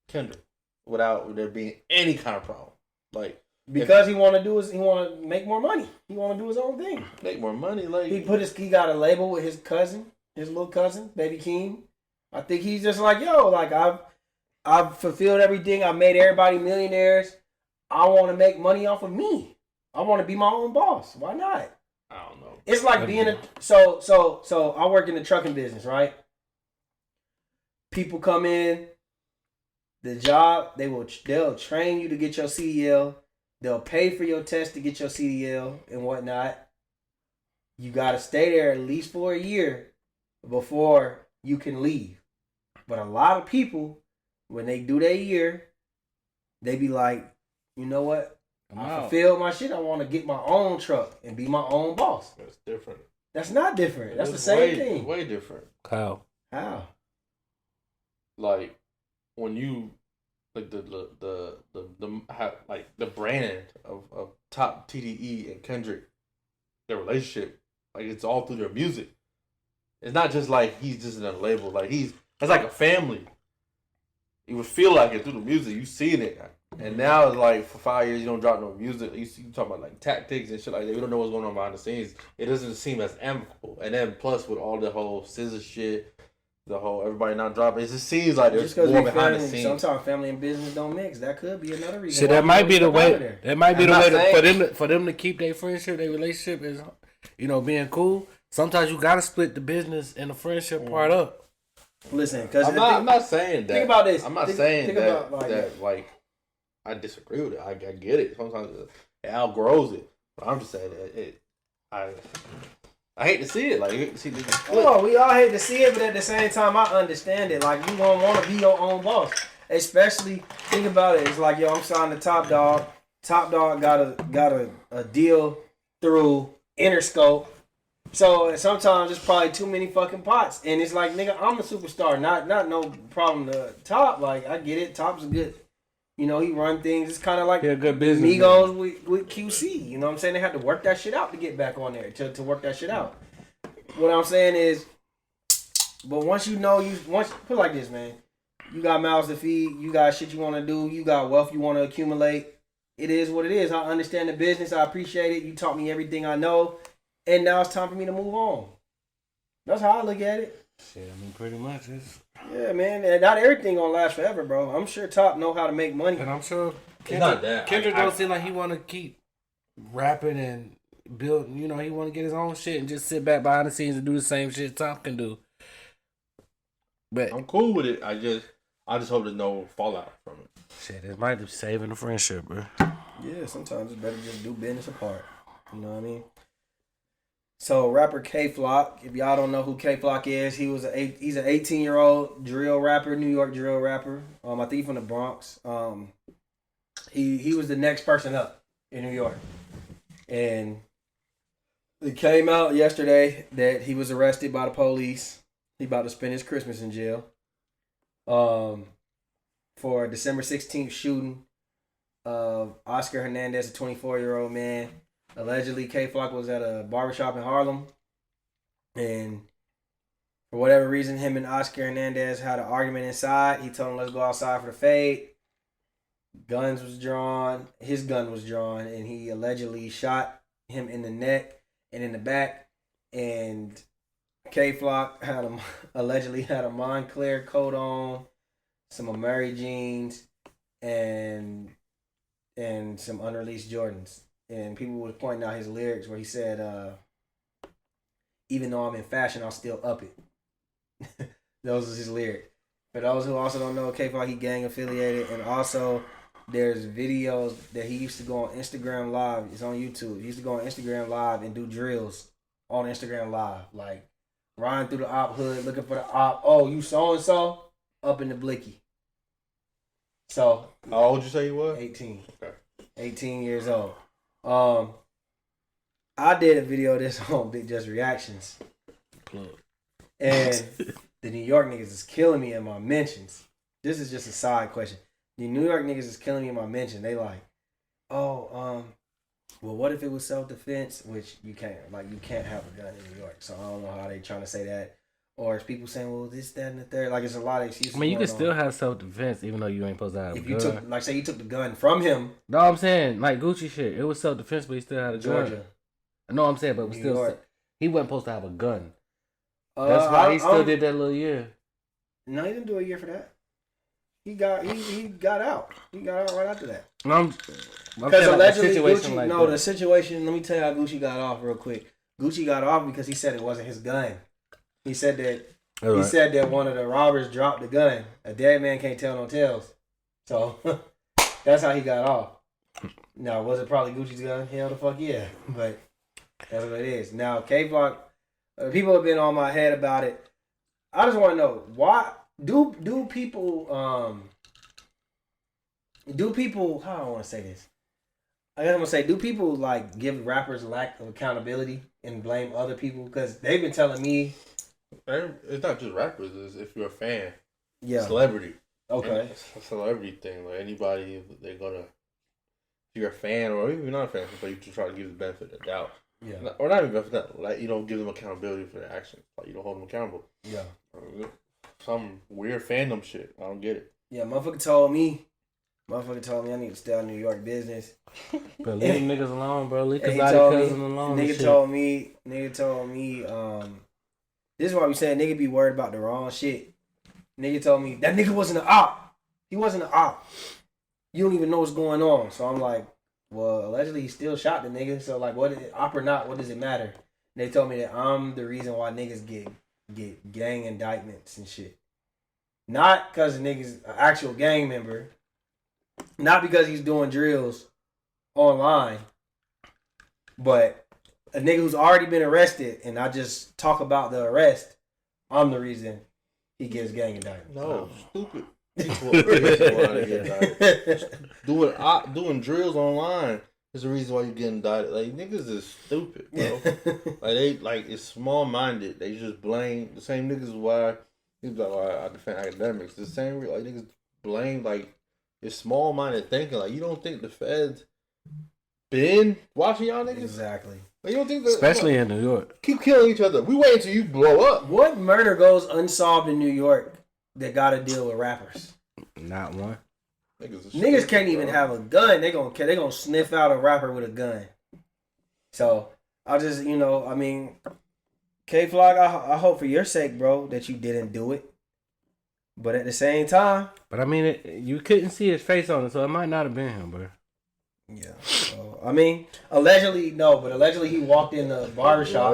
Kendrick, without there being any kind of problem. Like because he want to make more money. He want to do his own thing. Make more money. Like he got a label with his cousin, his little cousin, Baby Keem. I think he's just like, yo, like I've fulfilled everything. I made everybody millionaires. I want to make money off of me. I want to be my own boss. Why not? I don't know. It's like being so I work in the trucking business, right? People come in, the job, they'll train you to get your CDL. They'll pay for your test to get your CDL and whatnot. You got to stay there at least for a year before you can leave. But a lot of people, when they do their year, they be like, you know what? I fulfilled my shit. I want to get my own truck and be my own boss. That's different. That's not different. That's the same thing. Way different. How? Like when you like the brand of Top TDE and Kendrick, their relationship, like it's all through their music. It's not just like he's just in a label. Like it's like a family. You would feel like it through the music. You seen it. And now it's like for 5 years you don't drop no music. You talking about like tactics and shit like that. We don't know what's going on behind the scenes. It doesn't seem as amicable. And then plus with all the whole scissor shit, the whole everybody not dropping. It just seems like there's more behind the scenes. Sometimes family and business don't mix. That could be another reason. So that might be the way. That might be the way for them to keep their friendship, their relationship is, being cool. Sometimes you gotta split the business and the friendship part up. Listen, because I'm not saying that. Think about this. I'm not saying that I disagree with it. I get it. Sometimes it outgrows it. But I'm just saying that I hate to see it. Like, you hate to see this. Oh, we all hate to see it, but at the same time, I understand it. Like, you gonna want to be your own boss. Especially, think about it. It's like, yo, I'm signing to Top Dog. Top Dog got a deal through Interscope. So sometimes it's probably too many fucking pots, and it's like, nigga, I'm a superstar. Not no problem to Top. Like, I get it. Top's good. He run things. It's kind of like a good business Migos with QC. You know what I'm saying? They had to work that shit out to get back on there, to work that shit out. What I'm saying is, but once put it like this, man. You got mouths to feed. You got shit you want to do. You got wealth you want to accumulate. It is what it is. I understand the business. I appreciate it. You taught me everything I know. And now it's time for me to move on. That's how I look at it. Shit, I mean, pretty much. Yeah, man. And not everything gonna last forever, bro. I'm sure Top know how to make money. And I'm sure Kendrick don't seem like he want to keep rapping and building. He want to get his own shit and just sit back behind the scenes and do the same shit Top can do. But I'm cool with it. I just hope there's no fallout from it. Shit, it might be saving the friendship, bro. Yeah, sometimes it's better just do business apart. You know what I mean? So rapper K-Flock, if y'all don't know who K-Flock is, he's an 18-year-old drill rapper, New York drill rapper. I think he's from the Bronx. He was the next person up in New York. And it came out yesterday that he was arrested by the police. He about to spend his Christmas in jail. For a December 16th shooting of Oscar Hernandez, a 24-year-old man. Allegedly, K-Flock was at a barbershop in Harlem, and for whatever reason, him and Oscar Hernandez had an argument inside. He told him, let's go outside for the fade. His gun was drawn, and he allegedly shot him in the neck and in the back, and K-Flock allegedly had a Montclair coat on, some Amiri jeans, and some unreleased Jordans. And people was pointing out his lyrics where he said, even though I'm in fashion, I'll still up it. Those was his lyrics. For those who also don't know, K-Flock, he gang affiliated. And also, there's videos that he used to go on Instagram Live. It's on YouTube. He used to go on Instagram Live and do drills on Instagram Live. Like, riding through the op hood, looking for the op. Oh, you so-and-so? Up in the blicky. So. How old you say you was? 18. Okay. 18 years old. I did a video of this on Big Just Reactions. And the New York niggas is killing me in my mentions. This is just a side question. The New York niggas is killing me in my mention. They like, well, what if it was self-defense? Which you can't have a gun in New York. So I don't know how they trying to say that. Or it's people saying, well, this, that, and the third. Like, it's a lot of excuses. I mean, you can still have self-defense even though you ain't supposed to have a gun. Took, like, say you took the gun from him. No, I'm saying, like Gucci shit. It was self-defense, but he still had a Georgia. gun. No, I'm saying, but it was New still... York. He wasn't supposed to have a gun. That's why he still did that little year. No, he didn't do a year for that. He got out. He got out right after that. Because allegedly Gucci, the situation, let me tell you how Gucci got off real quick. Gucci got off because he said it wasn't his gun. He said that one of the robbers dropped the gun. A dead man can't tell no tales. So that's how he got off. Now, was it probably Gucci's gun? Hell the fuck yeah. But that's what it is. Now, K-Block, people have been on my head about it. I just want to know, why do people how do I want to say this? I guess I'm gonna say, do people like give rappers lack of accountability and blame other people? Because they've been telling me it's not just rappers. It's if you're a fan, yeah, celebrity. Okay, it's a celebrity thing. Like anybody, they're gonna. If you're a fan or even not a fan, but you just try to give the benefit of the doubt. Yeah, or not even benefit of the doubt. Like you don't give them accountability for their actions. Like you don't hold them accountable. Yeah, some weird fandom shit. I don't get it. Yeah, motherfucker told me I need to stay out of New York business. Bro, leave them niggas alone, bro. Leave Nigga told me, this is why we saying nigga be worried about the wrong shit. Nigga told me that nigga wasn't an op. He wasn't an op. You don't even know what's going on. So I'm like, well, allegedly he still shot the nigga. So like, what is it, op or not? What does it matter? And they told me that I'm the reason why niggas get gang indictments and shit. Not because the nigga's an actual gang member. Not because he's doing drills online. But a nigga who's already been arrested and I just talk about the arrest, I'm the reason he gets gang indictment. No, stupid people want to get indicted. Doing drills online is the reason why you get indicted. Like niggas is stupid, bro. It's small minded. They just blame the same niggas why he's like, I defend academics. The same like niggas blame like it's small minded thinking. Like you don't think the feds been watching y'all niggas? Exactly. Like, you don't think that, especially in New York. Keep killing each other. We wait until you blow up. What murder goes unsolved in New York that got to deal with rappers? Not one. Niggas can't even have a gun. They gonna sniff out a rapper with a gun. So I just K-Flock, I hope for your sake, bro, that you didn't do it. But at the same time, but I mean, you couldn't see his face on it, so it might not have been him, bro. Yeah. So, allegedly he walked in the barbershop.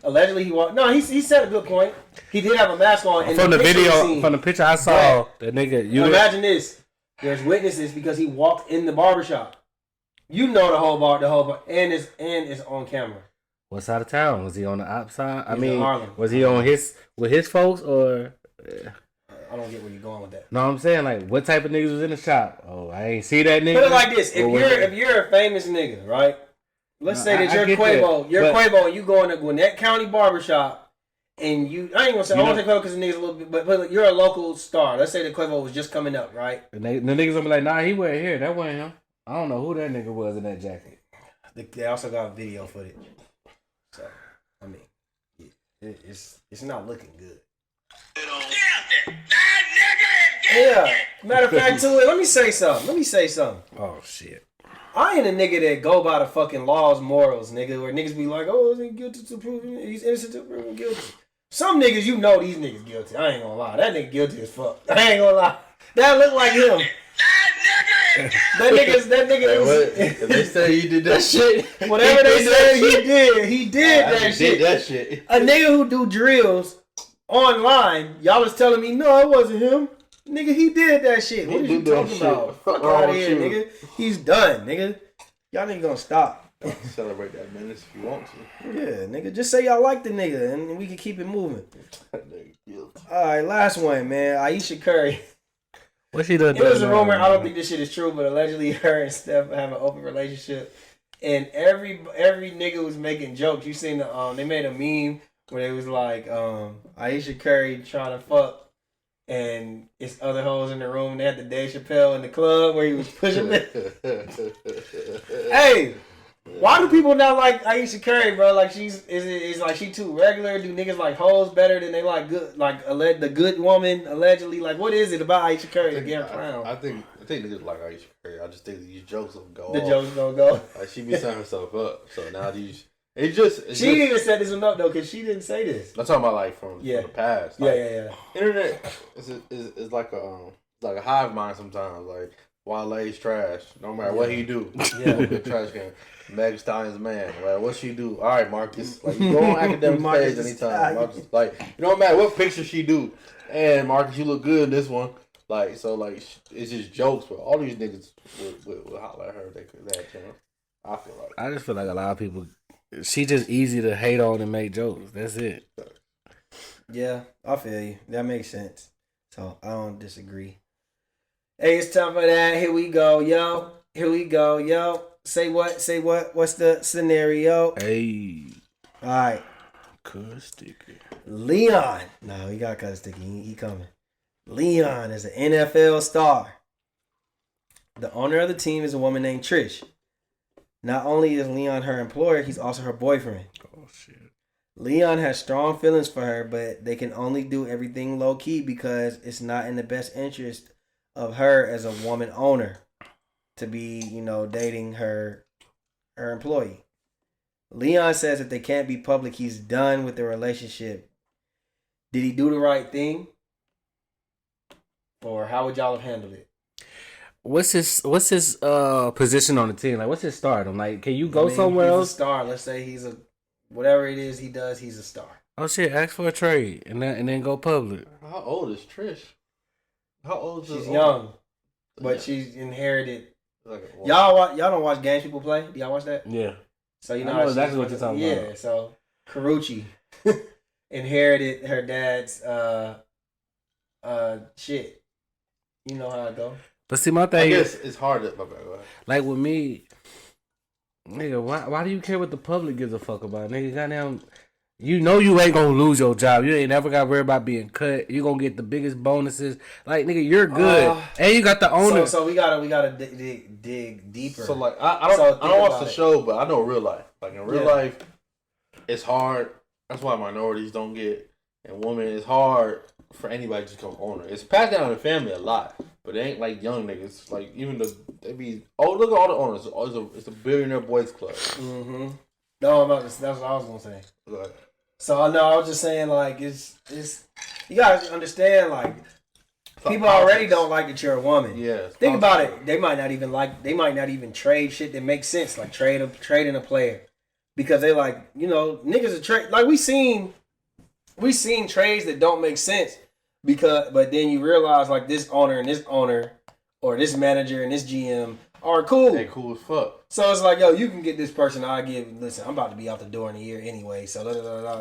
Allegedly he walked. No, he said a good point. He did have a mask on. From the video, from the picture I saw, the nigga. Imagine this. There's witnesses because he walked in the barbershop. You know the whole bar, and it's on camera. What side of town was he on? The outside? I mean, was he on with his folks or? I don't get where you're going with that. No, I'm saying like, what type of niggas was in the shop? Oh, I ain't see that nigga. Put it like this: if you're a famous nigga, right? Let's say that you're Quavo, Quavo, and you go in the Gwinnett County barbershop, and you I ain't gonna say I want to say Quavo because the niggas a little bit, but you're a local star. Let's say that Quavo was just coming up, right? And the niggas gonna be like, nah, he wasn't here. That wasn't him. I don't know who that nigga was in that jacket. They also got video footage, so it's not looking good. Yeah. Matter of fact, too, let me say something. Oh shit. I ain't a nigga that go by the fucking laws, morals, nigga, where niggas be like, oh, is he guilty to prove he's innocent to prove him guilty. Some niggas, you know these niggas guilty. I ain't gonna lie. That nigga guilty as fuck. I ain't gonna lie. That look like him. That nigga if they say he did that shit. Whatever they said he did that shit. A nigga who do drills online, y'all was telling me, no, it wasn't him. Nigga, he did that shit. What are you talking about? Fuck out of here, nigga. He's done, nigga. Y'all nigga gonna stop. Celebrate that minutes if you want to. Yeah, nigga. Just say y'all like the nigga and we can keep it moving. Alright, last one, man. Aisha Curry. What she done? It was a rumor. I don't think this shit is true, but allegedly her and Steph have an open relationship. And every nigga was making jokes. You seen the they made a meme where it was like Aisha Curry trying to fuck and it's other hoes in the room. And they had the Dave Chappelle in the club where he was pushing it. Hey, why do people not like Aisha Curry, bro? Like is like she too regular? Do niggas like hoes better than they like good, like the good woman allegedly? Like what is it about Aisha Curry to get around? I think niggas like Aisha Curry. I just think these jokes will go. The jokes gonna go. Like she be setting herself up. So now these. She didn't even set this one up though, cause she didn't say this. I'm talking about like from the past. Like, yeah. Internet is like a hive mind sometimes. Like Wale's trash. No matter what he do, the trash can. Meg Thee Stallion's man. Like what she do? All right, Marcus. Like you go on academic stage anytime. Marcus, like you don't matter what picture she do. And Marcus, you look good in this one. Like so, like it's just jokes. But all these niggas would holler at her. They had a chance. I feel like. I just feel like a lot of people. She just easy to hate on and make jokes. That's it. Yeah, I feel you. That makes sense. So I don't disagree. Hey, it's time for that. Here we go, yo. Say what? What's the scenario? Hey. All right. Cut sticky. Leon. No, he got cut sticky. He coming. Leon is an NFL star. The owner of the team is a woman named Trish. Not only is Leon her employer, he's also her boyfriend. Oh, shit. Leon has strong feelings for her, but they can only do everything low-key because it's not in the best interest of her as a woman owner to be, dating her employee. Leon says if they can't be public, he's done with the relationship. Did he do the right thing? Or how would y'all have handled it? What's his position on the team? Like, what's his stardom? Like, can you go somewhere else? He's a star. Let's say he's a whatever it is he does. He's a star. Oh shit! Ask for a trade and then go public. How old is Trish? How old is she's young, but she's inherited. Y'all don't watch games people play? Do y'all watch that? Yeah. So you know exactly what you're talking about. Yeah. So Karuchi inherited her dad's shit. You know how it go. But see, my thing I guess it's hard to... Like with me, nigga, why do you care what the public gives a fuck about? Nigga, goddamn, you know you ain't gonna lose your job. You ain't never gotta worry about being cut. You gonna get the biggest bonuses. Like, nigga, you're good. And you got the owner. So we gotta dig deeper. So, like, I don't watch the show, but I know real life. Like, in real life, it's hard. That's why minorities don't get... And women, it's hard for anybody to become owner. It's passed down in the family a lot. But it ain't like young niggas. Like, even they be... Oh, look at all the owners. It's a billionaire boys club. Mm-hmm. No, that's what I was going to say. Right. So, I was just saying, like, it's... You guys understand, like... People already don't like that you're a woman. Yeah. Think about it. They might not even trade shit that makes sense. Like, trading a player. Because they like, niggas are trade... Like, we seen trades that don't make sense. But then you realize like this owner, or this manager and this GM are cool. They cool as fuck. So it's like, yo, you can get this person. Listen, I'm about to be out the door in a year anyway. So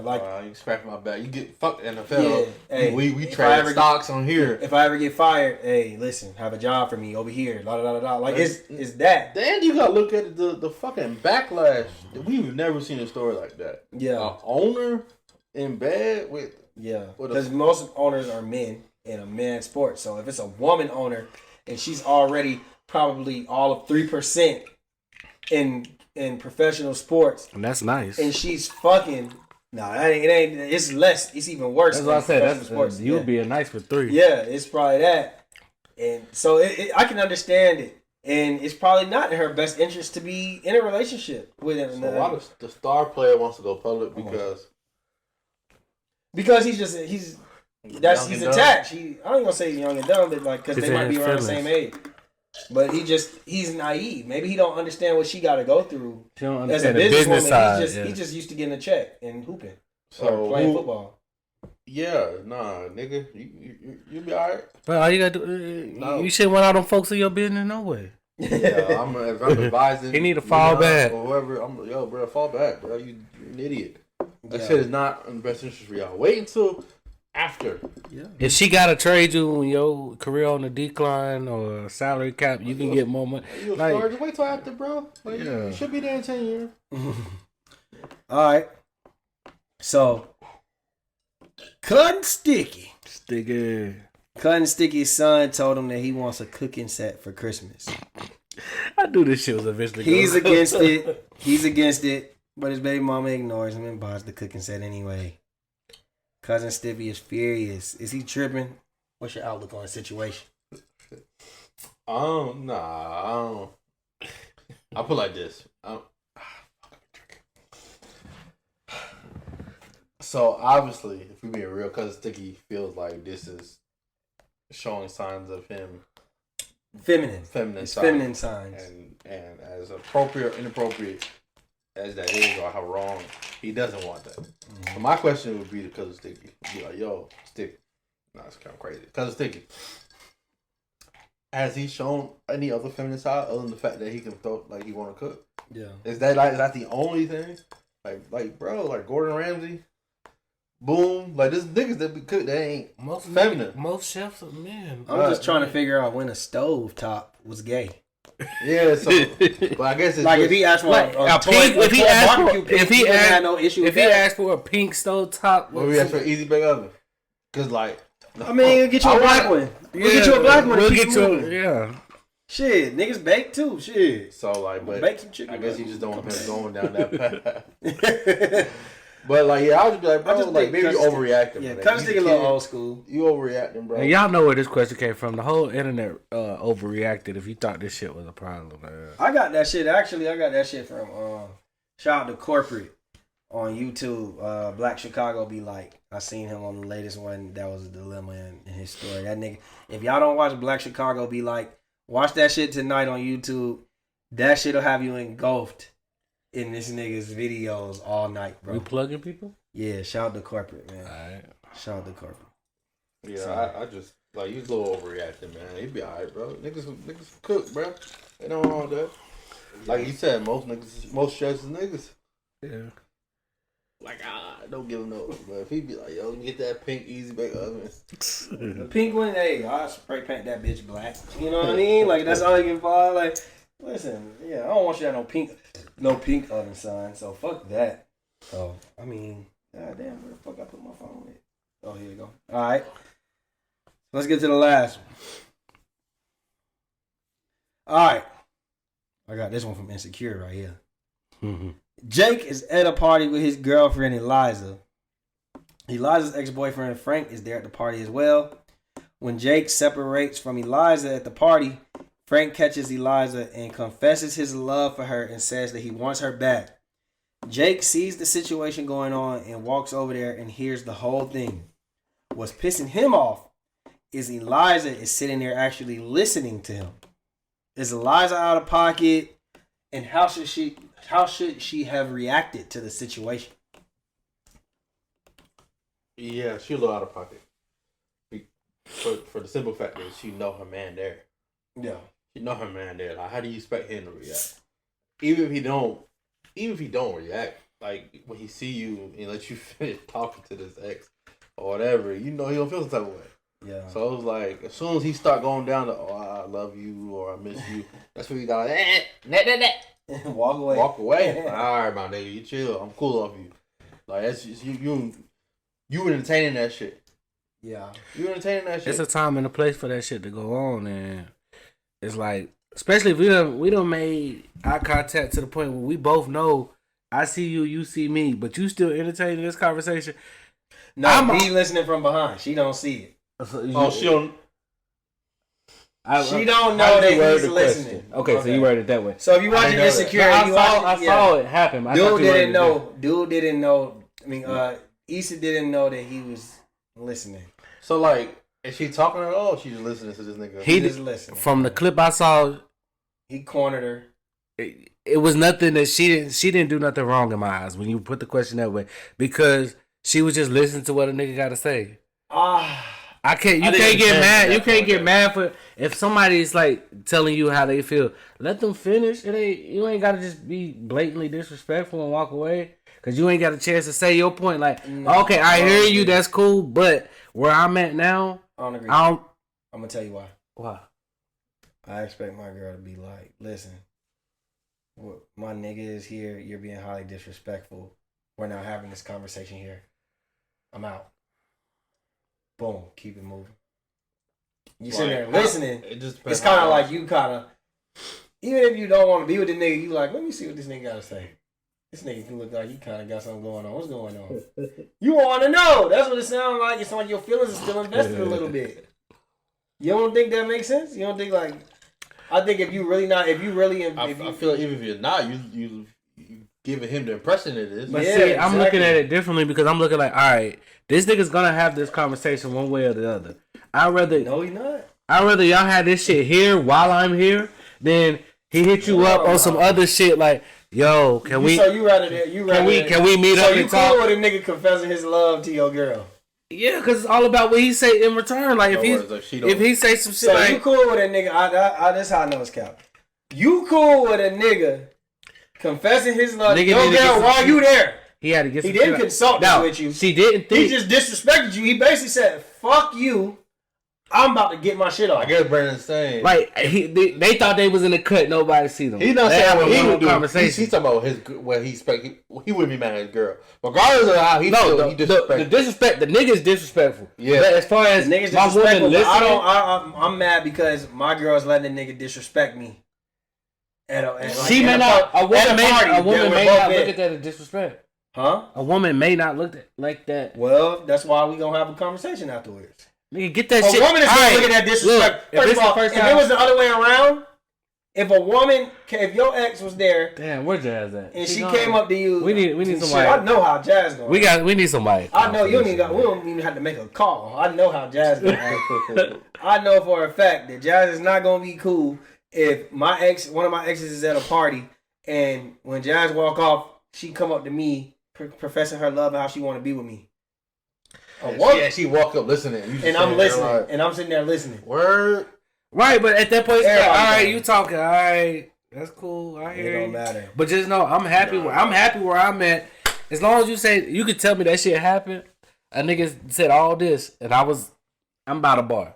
like, you scratch my back. You get fucked NFL. Yeah, hey, we trade stocks on here. If I ever get fired, hey, listen, have a job for me over here. Like it's that. Then you gotta look at the fucking backlash. We've never seen a story like that. Yeah, owner in bed with. Yeah, because most owners are men in a man's sport. So if it's a woman owner and she's already probably all of 3% in professional sports, and that's nice, and she's fucking it ain't. It's less. It's even worse. That's what I said. That's sports. You would be a nice for 3. Yeah, it's probably that, and so I can understand it. And it's probably not in her best interest to be in a relationship with him. So why the star player wants to go public because he's attached. I don't even want to say young and dumb, but like because they might be around the same age. But he's naive. Maybe he don't understand what she got to go through as a business side. He's just used to getting a check and hooping or playing football. Yeah, nah, nigga, you be alright. But all you gotta do, you shouldn't want all them folks in your business no way. Yeah, I'm advising. He need to fall back. Or whoever, bro, fall back, bro. You're an idiot. That shit is not in the best interest for y'all. Wait until after. Yeah. If she gotta trade you when your career on the decline or salary cap, you can get more money. Just wait till after, bro. Like, you should be there in 10 years. All right. So, cut and sticky. Sticky. Cutting Sticky's son told him that he wants a cooking set for Christmas. I knew this shit was eventually. He's against it. He's against it, but his baby mama ignores him and buys the cooking set anyway. Cousin Stippy is furious. Is he tripping? What's your outlook on the situation? I'll put it like this. So obviously, if we being real, Cousin Sticky feels like this is showing signs of him Feminine signs. signs. And as appropriate or inappropriate as that is, or how wrong, he doesn't want that. Mm-hmm. So my question would be to Cousin Sticky. Be like, yo, Sticky. Nah, it's kind of crazy. Cousin Sticky. Has he shown any other feminine side other than the fact that he can throw, like he want to cook? Yeah. Is that the only thing? Like bro, like Gordon Ramsay? Boom. Like, this niggas that be cook, they ain't most feminine. Most chefs are men. I'm just trying to figure out when a stove top was gay. Yeah, so but I guess it's like just, if he asked for like a pink, if he had no issue with if he asked for a pink stove top, or we asked for an easy bake oven, because like I mean, we'll get you a black one. We'll get you a black one. We'll get you, yeah. Shit, niggas bake too. Shit. So like, but bake some chicken. I guess you just don't want him going down that path. But like, yeah, I would just be like, bro, like maybe you overreacting. Yeah, kind of sticking a little old school. You overreacting, bro. And y'all know where this question came from. The whole internet overreacted. If you thought this shit was a problem, man. I got that shit. Actually, I got that shit from shout out to Corporate on YouTube. Black Chicago be like, I seen him on the latest one. That was a dilemma in his story. That nigga. If y'all don't watch Black Chicago, be like, watch that shit tonight on YouTube. That shit'll have you engulfed in this nigga's videos all night, bro. We plugging people? Yeah, shout out to Corporate, man. Alright. Shout out to Corporate. Yeah, so, I just like, you a little overreacting, man. He be alright, bro. Niggas cook, bro. They don't know that. Like you said, most chefs is niggas. Yeah. Like, don't give him no. But if he be like, yo, let me get that pink easy bake oven. The pink one, hey, I'll spray paint that bitch black. You know what I mean? Like, that's all you can find. Like, listen, yeah, I don't want you to have no pink oven sign, so fuck that. So, I mean, goddamn, where the fuck I put my phone at? Oh, here you go. All right. Let's get to the last one. All right. I got this one from Insecure right here. Mm-hmm. Jake is at a party with his girlfriend, Eliza. Eliza's ex-boyfriend, Frank, is there at the party as well. When Jake separates from Eliza at the party, Frank catches Eliza and confesses his love for her and says that he wants her back. Jake sees the situation going on and walks over there and hears the whole thing. What's pissing him off is Eliza is sitting there actually listening to him. Is Eliza out of pocket? And how should she have reacted to the situation? Yeah, she a little out of pocket. For the simple fact that she know her man there. Yeah. You know her man there. Like, how do you expect him to react? Even if he don't react, like when he see you and let you finish talking to this ex or whatever, you know he don't feel some type of way. Yeah. So it was like, as soon as he start going down to, I love you or I miss you, that's when you got like, walk away. Walk away. All right, my nigga, you chill. I'm cool off you. Like, that's just, you entertaining that shit. Yeah. You entertaining that shit. It's a time and a place for that shit to go on, and it's like, especially if we done made eye contact to the point where we both know I see you, you see me, but you still entertaining this conversation. No, he listening from behind. She don't see it. She don't. She don't know that he's listening. Okay, so you worded it that way. So if you watching Insecure, I saw it happen. Dude didn't know. I mean, Issa didn't know that he was listening. So like, is she talking at all? Or she just listening to this nigga. He just listening. From the clip I saw, he cornered her. It was nothing that she didn't do nothing wrong in my eyes when you put the question that way, because she was just listening to what a nigga got to say. You can't get mad. You can't get mad for if somebody's like telling you how they feel. Let them finish. You ain't gotta just be blatantly disrespectful and walk away, because you ain't got a chance to say your point. Like, okay, I hear you. That's cool, but where I'm at now, I don't agree. I'm gonna tell you why. Why? I expect my girl to be like, listen, my nigga is here. You're being highly disrespectful. We're not having this conversation here. I'm out. Boom. Keep it moving. You sitting there listening. It just it's kind of like you kind of, even if you don't want to be with the nigga, you like, let me see what this nigga got to say. This nigga can look like you kind of got something going on. What's going on? You want to know. That's what it sounds like. It sounds like your feelings are still invested a little bit. You don't think that makes sense? You don't think like, I think if you really, I feel like even if you're not, you giving him the impression it is. But see, I'm looking at it differently because I'm looking like, all right, this nigga's gonna have this conversation one way or the other. No, he not. I'd rather y'all have this shit here while I'm here than he hit you up on some other shit like, yo, can we? So you rather can we meet up and talk? So you cool with a nigga confessing his love to your girl? Yeah, because it's all about what he say in return. Like if he say some shit, so like, you cool with a nigga? That's how I know it's cap. You cool with a nigga confessing his love to your girl while you there? He had to get. He didn't consult with you. She didn't. He just disrespected you. He basically said, "Fuck you. I'm about to get my shit off." I guess Brandon's saying like they thought they was in the cut. Nobody see them. He's not saying what he would do. Conversation. He's talking about what he expect. He wouldn't be mad at his girl, regardless of how he feels. The disrespect. The nigga is disrespectful. Yeah. But as far as niggas my woman listening, I'm mad because my girl's letting the nigga disrespect me. She may not. A woman may not look at that as disrespect. Huh? A woman may not look at like that. Well, that's why we gonna have a conversation afterwards. Nigga, get that shit. shit. A woman is gonna look at that disrespect. Look, first of all, if it was the other way around, if your ex was there, damn, where JayZ at? And she came up to you. We need somebody. I know how JayZ going. We need somebody. I know you don't we don't even have to make a call. I know how JayZ going. I know for a fact that JayZ is not gonna be cool if one of my exes is at a party and when JayZ walk off, she come up to me professing her love and how she want to be with me. She walked up listening. And I'm listening. Right. And I'm sitting there listening. Word. Right, but at that point, it's like, all right, you talking. All right, that's cool. I hear you. It don't matter. But just know, I'm happy where I'm at. As long as you say, you could tell me that shit happened. A nigga said all this, and I'm by the bar.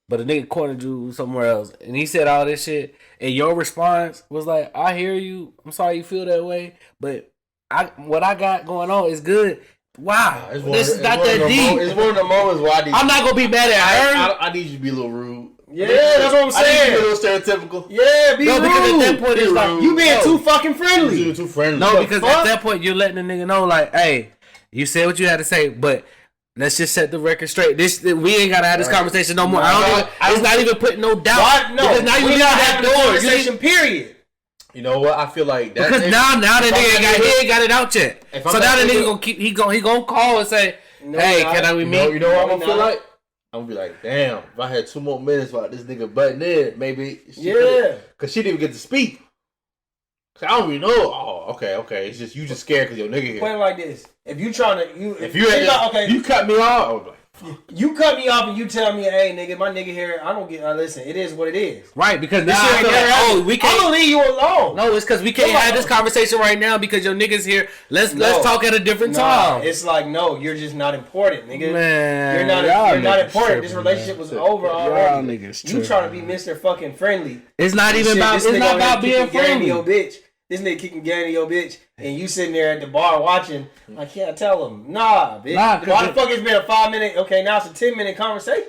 But a nigga cornered you somewhere else, and he said all this shit, and your response was like, I hear you. I'm sorry you feel that way, but what I got going on is good. Wow, this is not that deep. It's one of the moments where I'm not gonna be mad at her. I need you to be a little rude. Yeah, that's what I'm saying. I need you to be a little stereotypical. Yeah, be rude. Because at that point, it's like you being too fucking friendly. You too friendly. No, because at that point, you're letting the nigga know, like, hey, you said what you had to say, but let's just set the record straight. We ain't gotta have this conversation no more. It's not even putting no doubt. No, because now you leave that door. Conversation. Period. You know what? I feel like that because now the nigga ain't got it out yet. So now the nigga gonna call and say, "Hey, can we meet?" You know what I'm gonna feel like? I'm gonna be like, "Damn! If I had 2 more minutes while this nigga butting in, maybe." Because she didn't even get to speak. I don't even know. Oh, okay. It's just you just scared because your nigga here. Point it like this: if you trying to you cut me off. I was like, you cut me off and you tell me, hey, nigga, my nigga here, I don't get. Listen, it is what it is. Right, because now we can't. I'm gonna leave you alone. No, it's because we can't have this conversation right now because your nigga's here. Let's talk at a different time. It's like, no, you're just not important, nigga. Man, you're not important. This relationship was over already. You trying to be Mr. fucking friendly. It's not even about. It's not about being friendly. Your bitch. This nigga kicking Granny your bitch, and you sitting there at the bar watching. I can't tell him. Nah, bitch. Why the fuck it's been a 5-minute? Okay, now it's a 10-minute conversation.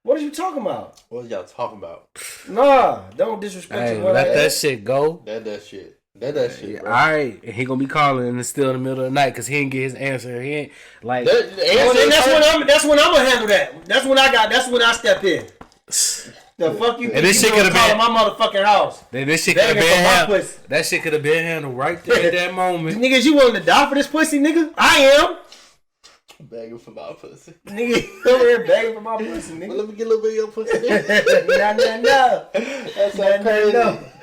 What are you talking about? What are y'all talking about? Nah, don't disrespect. Let that shit go. That shit. That shit. Bro. All right, he gonna be calling and it's still in the middle of the night because he didn't get his answer. He ain't like. That's when I'm gonna handle that. That's when I step in. The fuck you? And this shit could have been my motherfucking house. Then this shit could have been handled. That shit could have been handled right there at that moment. Niggas, you willing to die for this pussy, nigga? I am. Begging for my pussy. Nigga, over here begging for my pussy, nigga. Well, let me get a little bit of your pussy. No. That's not crazy.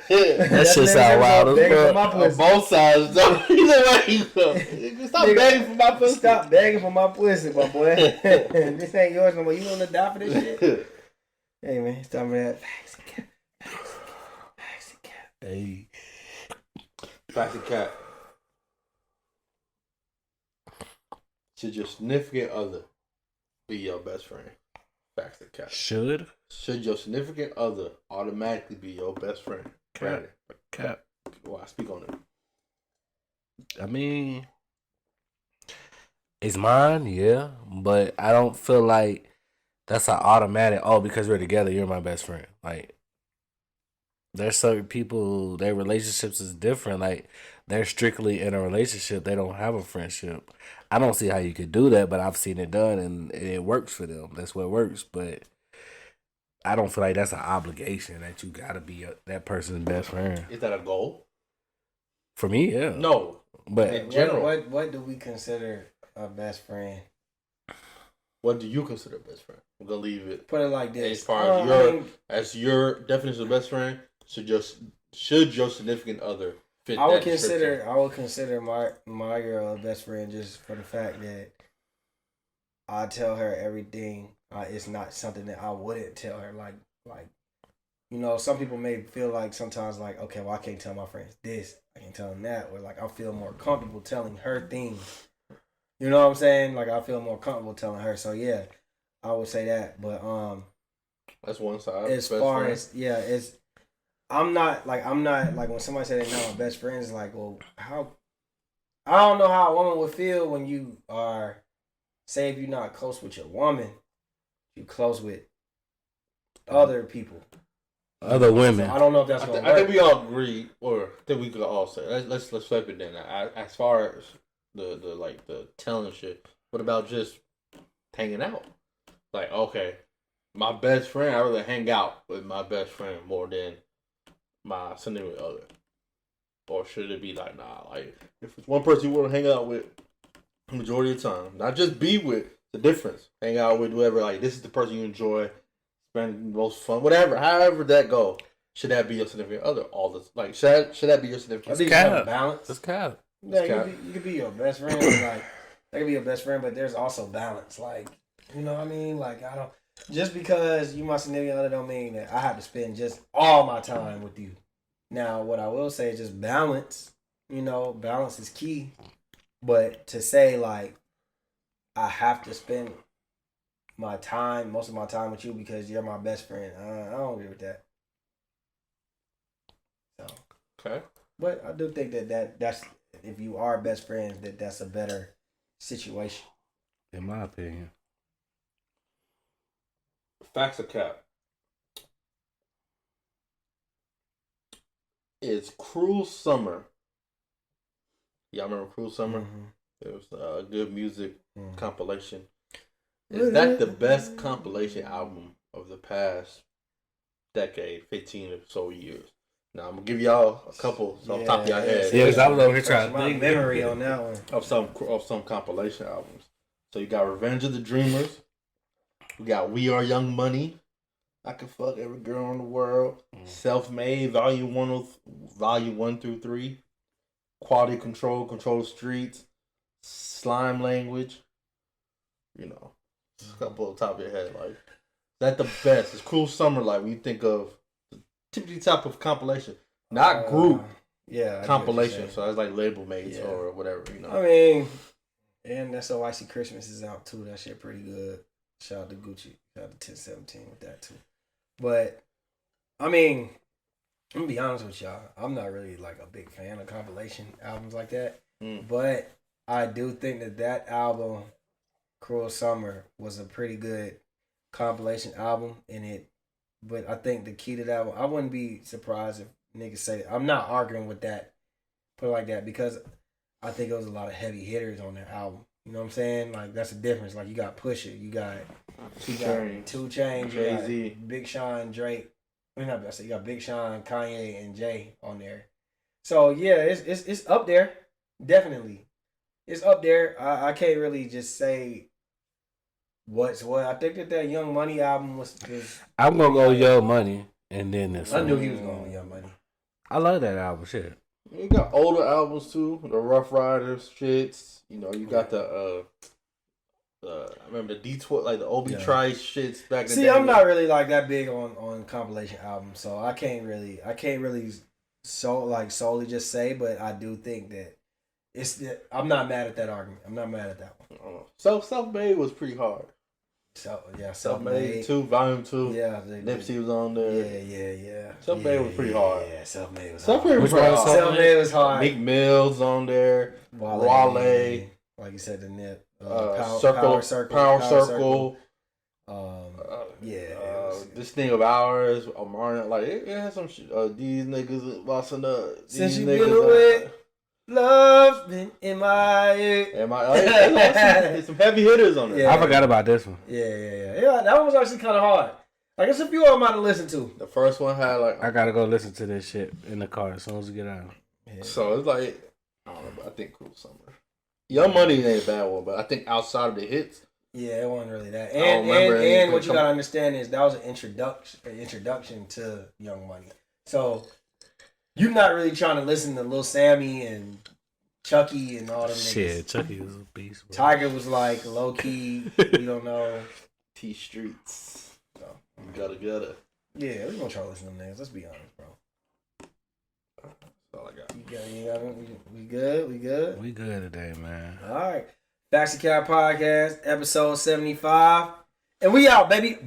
That shit sound wild as fuck. On both sides, though. Either way you go. Stop begging for my pussy. Stop begging for my pussy, my boy. This ain't yours no more. You want to die for this shit? Hey, man, it's time for that. Facts and cap. Hey. Facts and cap. Should your significant other be your best friend? Facts and cap. Should your significant other automatically be your best friend? Cap. Well, I speak on it. I mean, it's mine, yeah, but I don't feel like that's an automatic. Oh, because we're together, you're my best friend. Like, there's certain people, their relationships is different. Like, they're strictly in a relationship. They don't have a friendship. I don't see how you could do that, but I've seen it done, and it works for them. That's what works. But I don't feel like that's an obligation that you gotta be that person's best friend. Is that a goal? For me, yeah. No, but in general, what do we consider a best friend? what do you consider best friend? I'm gonna leave it. Put it like this: As far as your definition of best friend, should your significant other fit? I would consider my girl a best friend just for the fact that I tell her everything. It's not something that I wouldn't tell her. Like some people may feel like sometimes like, okay, well, I can't tell my friends this, I can't tell them that, or like I feel more comfortable telling her things. You know what I'm saying? Like I feel more comfortable telling her. So yeah, I would say that. But that's one side. as far as I'm not like when somebody say they're not my best friend, it's like, well, how? I don't know how a woman would feel when you are, say, if you're not close with your woman, you're close with other people, other women. So I don't know if that's gonna work. I think we all agree, or I think we could all say. Let's flip it then. As far as the telling shit, what about just hanging out? Like, okay, my best friend, I rather hang out with my best friend more than my significant other. Or should it be like, nah, like if it's one person you want to hang out with the majority of the time, not just be with, the difference. Hang out with whoever, like this is the person you enjoy, spend most fun, whatever, however that go. Should that be your significant other? All this, like, should that be your significant other? I think it's balance. It's cap. Yeah, you could be your best friend, but like that could be your best friend, but there's also balance. Like, you know what I mean? Like, I don't just because you my significant other don't mean that I have to spend just all my time with you. Now, what I will say is just balance. You know, balance is key. But to say like I have to spend most of my time with you because you're my best friend, I don't agree with that. So okay, but I do think that's if you are best friends, that's a better situation. In my opinion. Facts of cap. It's Cruel Summer. Y'all remember Cruel Summer? Mm-hmm. It was a good music compilation. Mm-hmm. Is that the best compilation album of the past decade, 15 or so years? Now I'm gonna give y'all a couple off the top of your head. Yeah, because I was over here trying to my think. memory on that one of some compilation albums. So you got Revenge of the Dreamers. We got We Are Young Money. I Can Fuck Every Girl in the World. Self-Made, Volume 1 through 3. Quality Control, Control the Streets. Slime Language. You know, just a couple on top of your head. Like, that the best. It's Cruel Summer. Like when you think of the typical type of compilation, not group. Compilation. So it's like label mates or whatever. You know. I mean, and that's so Icy Christmas is out too. That shit pretty good. Shout out to Gucci. Shout out to 1017 with that too. But I mean, I'm gonna be honest with y'all. I'm not really like a big fan of compilation albums like that. But I do think that album, Cruel Summer, was a pretty good compilation album in it. But I think the key to that one, I wouldn't be surprised if niggas say that. I'm not arguing with that, put it like that, because I think there was a lot of heavy hitters on that album. You know what I'm saying? Like, that's the difference. Like, you got Pusha, you got 2 Chainz, JayZ, Big Sean, Drake. You got Big Sean, Kanye, and Jay on there. So yeah, it's up there, definitely. It's up there. I can't really just say what's what. I think that Young Money album was. I'm gonna go Young Money, and then this. I knew he was going with Young Money. I love that album. Shit. You got older albums too, the Rough Riders shits. You know, you got the I remember the D12, like the Obi Trice shits back in the day. See, I'm not really like that big on compilation albums, so I can't really solely just say, but I do think that I'm not mad at that argument. I'm not mad at that one. Self-Made was pretty hard. Self-Made 2, Volume 2. Yeah, Nipsey was on there. Yeah. Self-Made was pretty hard. Yeah, Self-Made was hard. Self-Made was hard. Meek Mill's on there. Wale. Like you said, the Nip. Power Circle. This thing of ours, Omar, like it has some shit. These niggas bossing up. Since These you niggas been away, love's been in my ear. There's some heavy hitters on it. I forgot about this one. Yeah. That one was actually kind of hard. Like, it's a few of them I to listen to. The first one had like I gotta go listen to this shit in the car as soon as we get out. Yeah. So it's like I don't know, but I think Cruel Summer. Young Money ain't a bad one, but I think outside of the hits. Yeah, it wasn't really that. don't remember And anything what you gotta understand is that was an introduction to Young Money. So you're not really trying to listen to Lil Sammy and Chucky and all them Shit, niggas. Chucky was a beast. Bro. Tiger was like low key. We don't know. T Streets. So, Gotta. yeah, we gonna try to listen to them niggas. Let's be honest, bro. That's all I got. We good? We good today, man. All right. Facts and Cap Podcast, episode 75. And we out, baby.